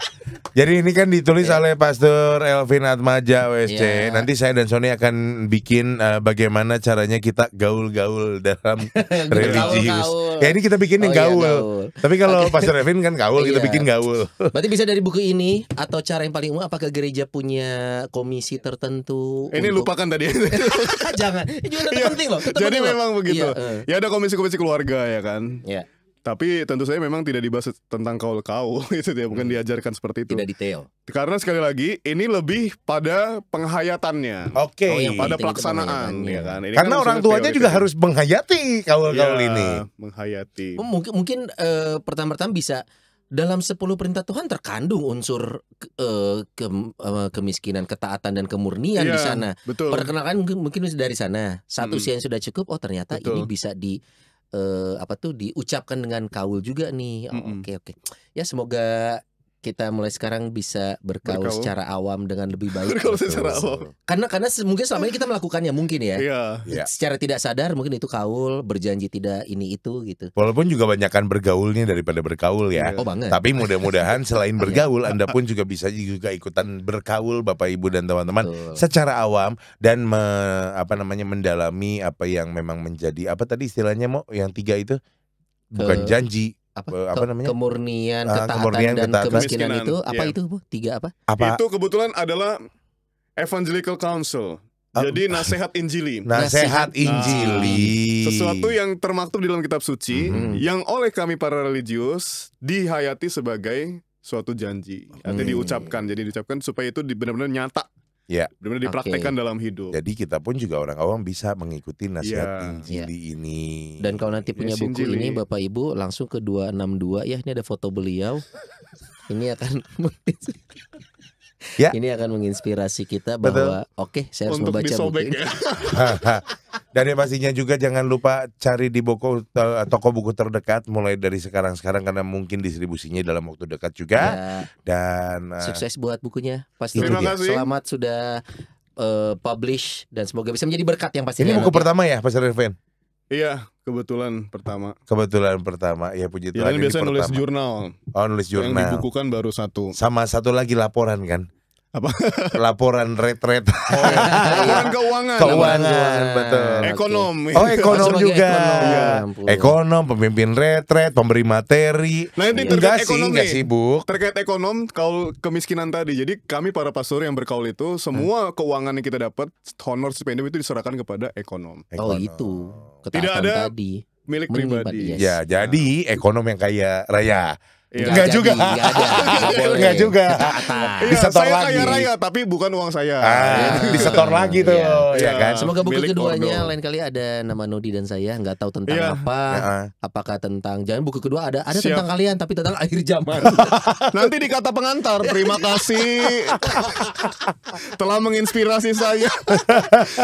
Jadi ini kan ditulis oleh Pastor Elvin Atmaja WSC. Nanti saya dan Sony akan bikin bagaimana caranya kita gaul-gaul dalam religius. Ya ini kita bikin yang gaul. Tapi kalau Pastor Elvin kan gaul, kita bikin gaul. Berarti bisa dari buku ini atau cara yang paling umum, apakah gereja punya komisi tertentu? Ini lupakan tadi. Jangan. Ini juga tetap penting loh. Jadi memang begitu. Ya ada komisi-komisi keluarga ya kan. Iya. Tapi tentu saja memang tidak dibahas tentang kaul-kaul itu dia, bukan diajarkan seperti itu. Tidak detail. Karena sekali lagi ini lebih pada penghayatannya. Oke. Oh, yang Pada penting itu pelaksanaan penghayatannya. ya kan. Ini Karena kan orang maksudnya tuanya teori juga kan. harus menghayati kaul-kaul Ya, ini. menghayati. Mungkin pertama-tama bisa dalam 10 perintah Tuhan terkandung unsur kemiskinan, ketaatan dan kemurnian di Iya, sana. Betul. Perkenalkan mungkin dari sana. Satu Mm-mm. usia yang sudah cukup. Oh ternyata ini Betul. bisa diucapkan dengan kaul juga nih. Oh, Mm-mm. oke. Ya semoga kita mulai sekarang bisa berkaul Berkaul. secara awam dengan lebih baik. Berkaul secara Betul. awam. Karena mungkin selama ini kita melakukannya mungkin ya. Iya. Ya. Secara tidak sadar mungkin itu kaul, berjanji tidak ini itu gitu. Walaupun juga banyakkan bergaulnya daripada berkaul ya. Iya. Oh banget. Tapi mudah-mudahan selain bergaul, Anda pun juga bisa juga ikutan berkaul Bapak Ibu dan teman-teman Betul. secara awam dan mendalami apa yang memang menjadi apa tadi istilahnya Mo yang 3 itu bukan janji apa namanya? Kemurnian, Ah, ketaatan kemurnian, dan ketaatan. kemiskinan Kemiskinan, itu apa iya. itu Bu? 3 apa? Apa Itu kebetulan adalah Evangelical Counsel. Jadi nasihat Injili. nasihat Injili. Sesuatu yang termaktub di dalam kitab suci Mhm. yang oleh kami para religius dihayati sebagai suatu janji atau diucapkan. Jadi diucapkan supaya itu benar-benar nyata. Ya. Benar-benar dipraktekkan dalam hidup. Jadi kita pun juga orang awam bisa mengikuti nasihat Iya. Injili ini. Dan kalau nanti punya Yes, buku Injili. ini Bapak Ibu langsung ke 262 ya, ini ada foto beliau. Ini akan Ya. Ini akan menginspirasi kita bahwa oke, saya harus Untuk membaca buku disobek ini. ya. Dan yang pastinya juga jangan lupa cari di toko buku terdekat mulai dari sekarang karena mungkin distribusinya dalam waktu dekat juga. Ya, Dan sukses buat bukunya. Pasti Terima kasih. selamat sudah publish dan semoga bisa menjadi berkat yang pasti. ini buku pertama ya Pastor Irvin? Iya, kebetulan pertama. Kebetulan pertama ya puji Ya, Tuhan kan ini biasanya nulis pertama. jurnal. Oh nulis Yang jurnal. dibukukan baru 1. Sama satu lagi laporan kan? Apa? Laporan retret Laporan keuangan. keuangan betul. Ekonom. Oh ekonom Sebagai juga. ekonom. Iya. Ya ampun. Ekonom, pemimpin retret, pemberi materi. Nah, ini Enggak terkait sih, ekonomi. enggak sibuk. Terkait ekonom, kaul kemiskinan tadi. Jadi kami para pastor yang berkaul itu semua keuangan yang kita dapat, honor stipendium itu diserahkan kepada ekonom. Oh Ekonom. itu Tidak ketaatan ada tadi. Milik Menyimpan, pribadi. yes. Ya, jadi ekonom yang kaya raya. Iya. Enggak jadi, juga. enggak ada, enggak boleh. Enggak juga. Ketaatan. Iya, Disetor saya lagi. kaya raya tapi bukan uang saya. Disetor lagi tuh, Iya. ya kan? Semoga buku Milik keduanya Ordo. lain kali ada nama Nodi dan saya, nggak tahu tentang Iya. apa. Ya, Apakah tentang jangan buku kedua ada Siap. tentang kalian tapi tentang akhir zaman. Nanti di kata pengantar, terima kasih telah menginspirasi saya.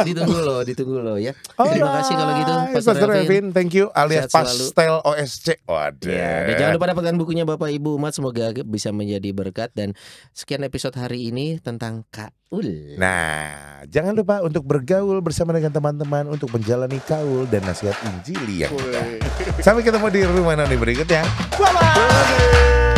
ditunggu loh ya. Terima kasih kalau gitu Alright, Pastor Pastor Elvin. Elvin, thank you alias Sehat selalu. Pastel OSC. Waduh. Ya, dan jangan lupa dapatkan bukunya Bapak Ibu Umat, semoga bisa menjadi berkat. Dan sekian episode hari ini tentang kaul. Nah, jangan lupa untuk bergaul bersama dengan teman-teman untuk menjalani kaul dan nasihat Injili yang indah. Sampai ketemu di rumah Noni berikutnya. Bye-bye.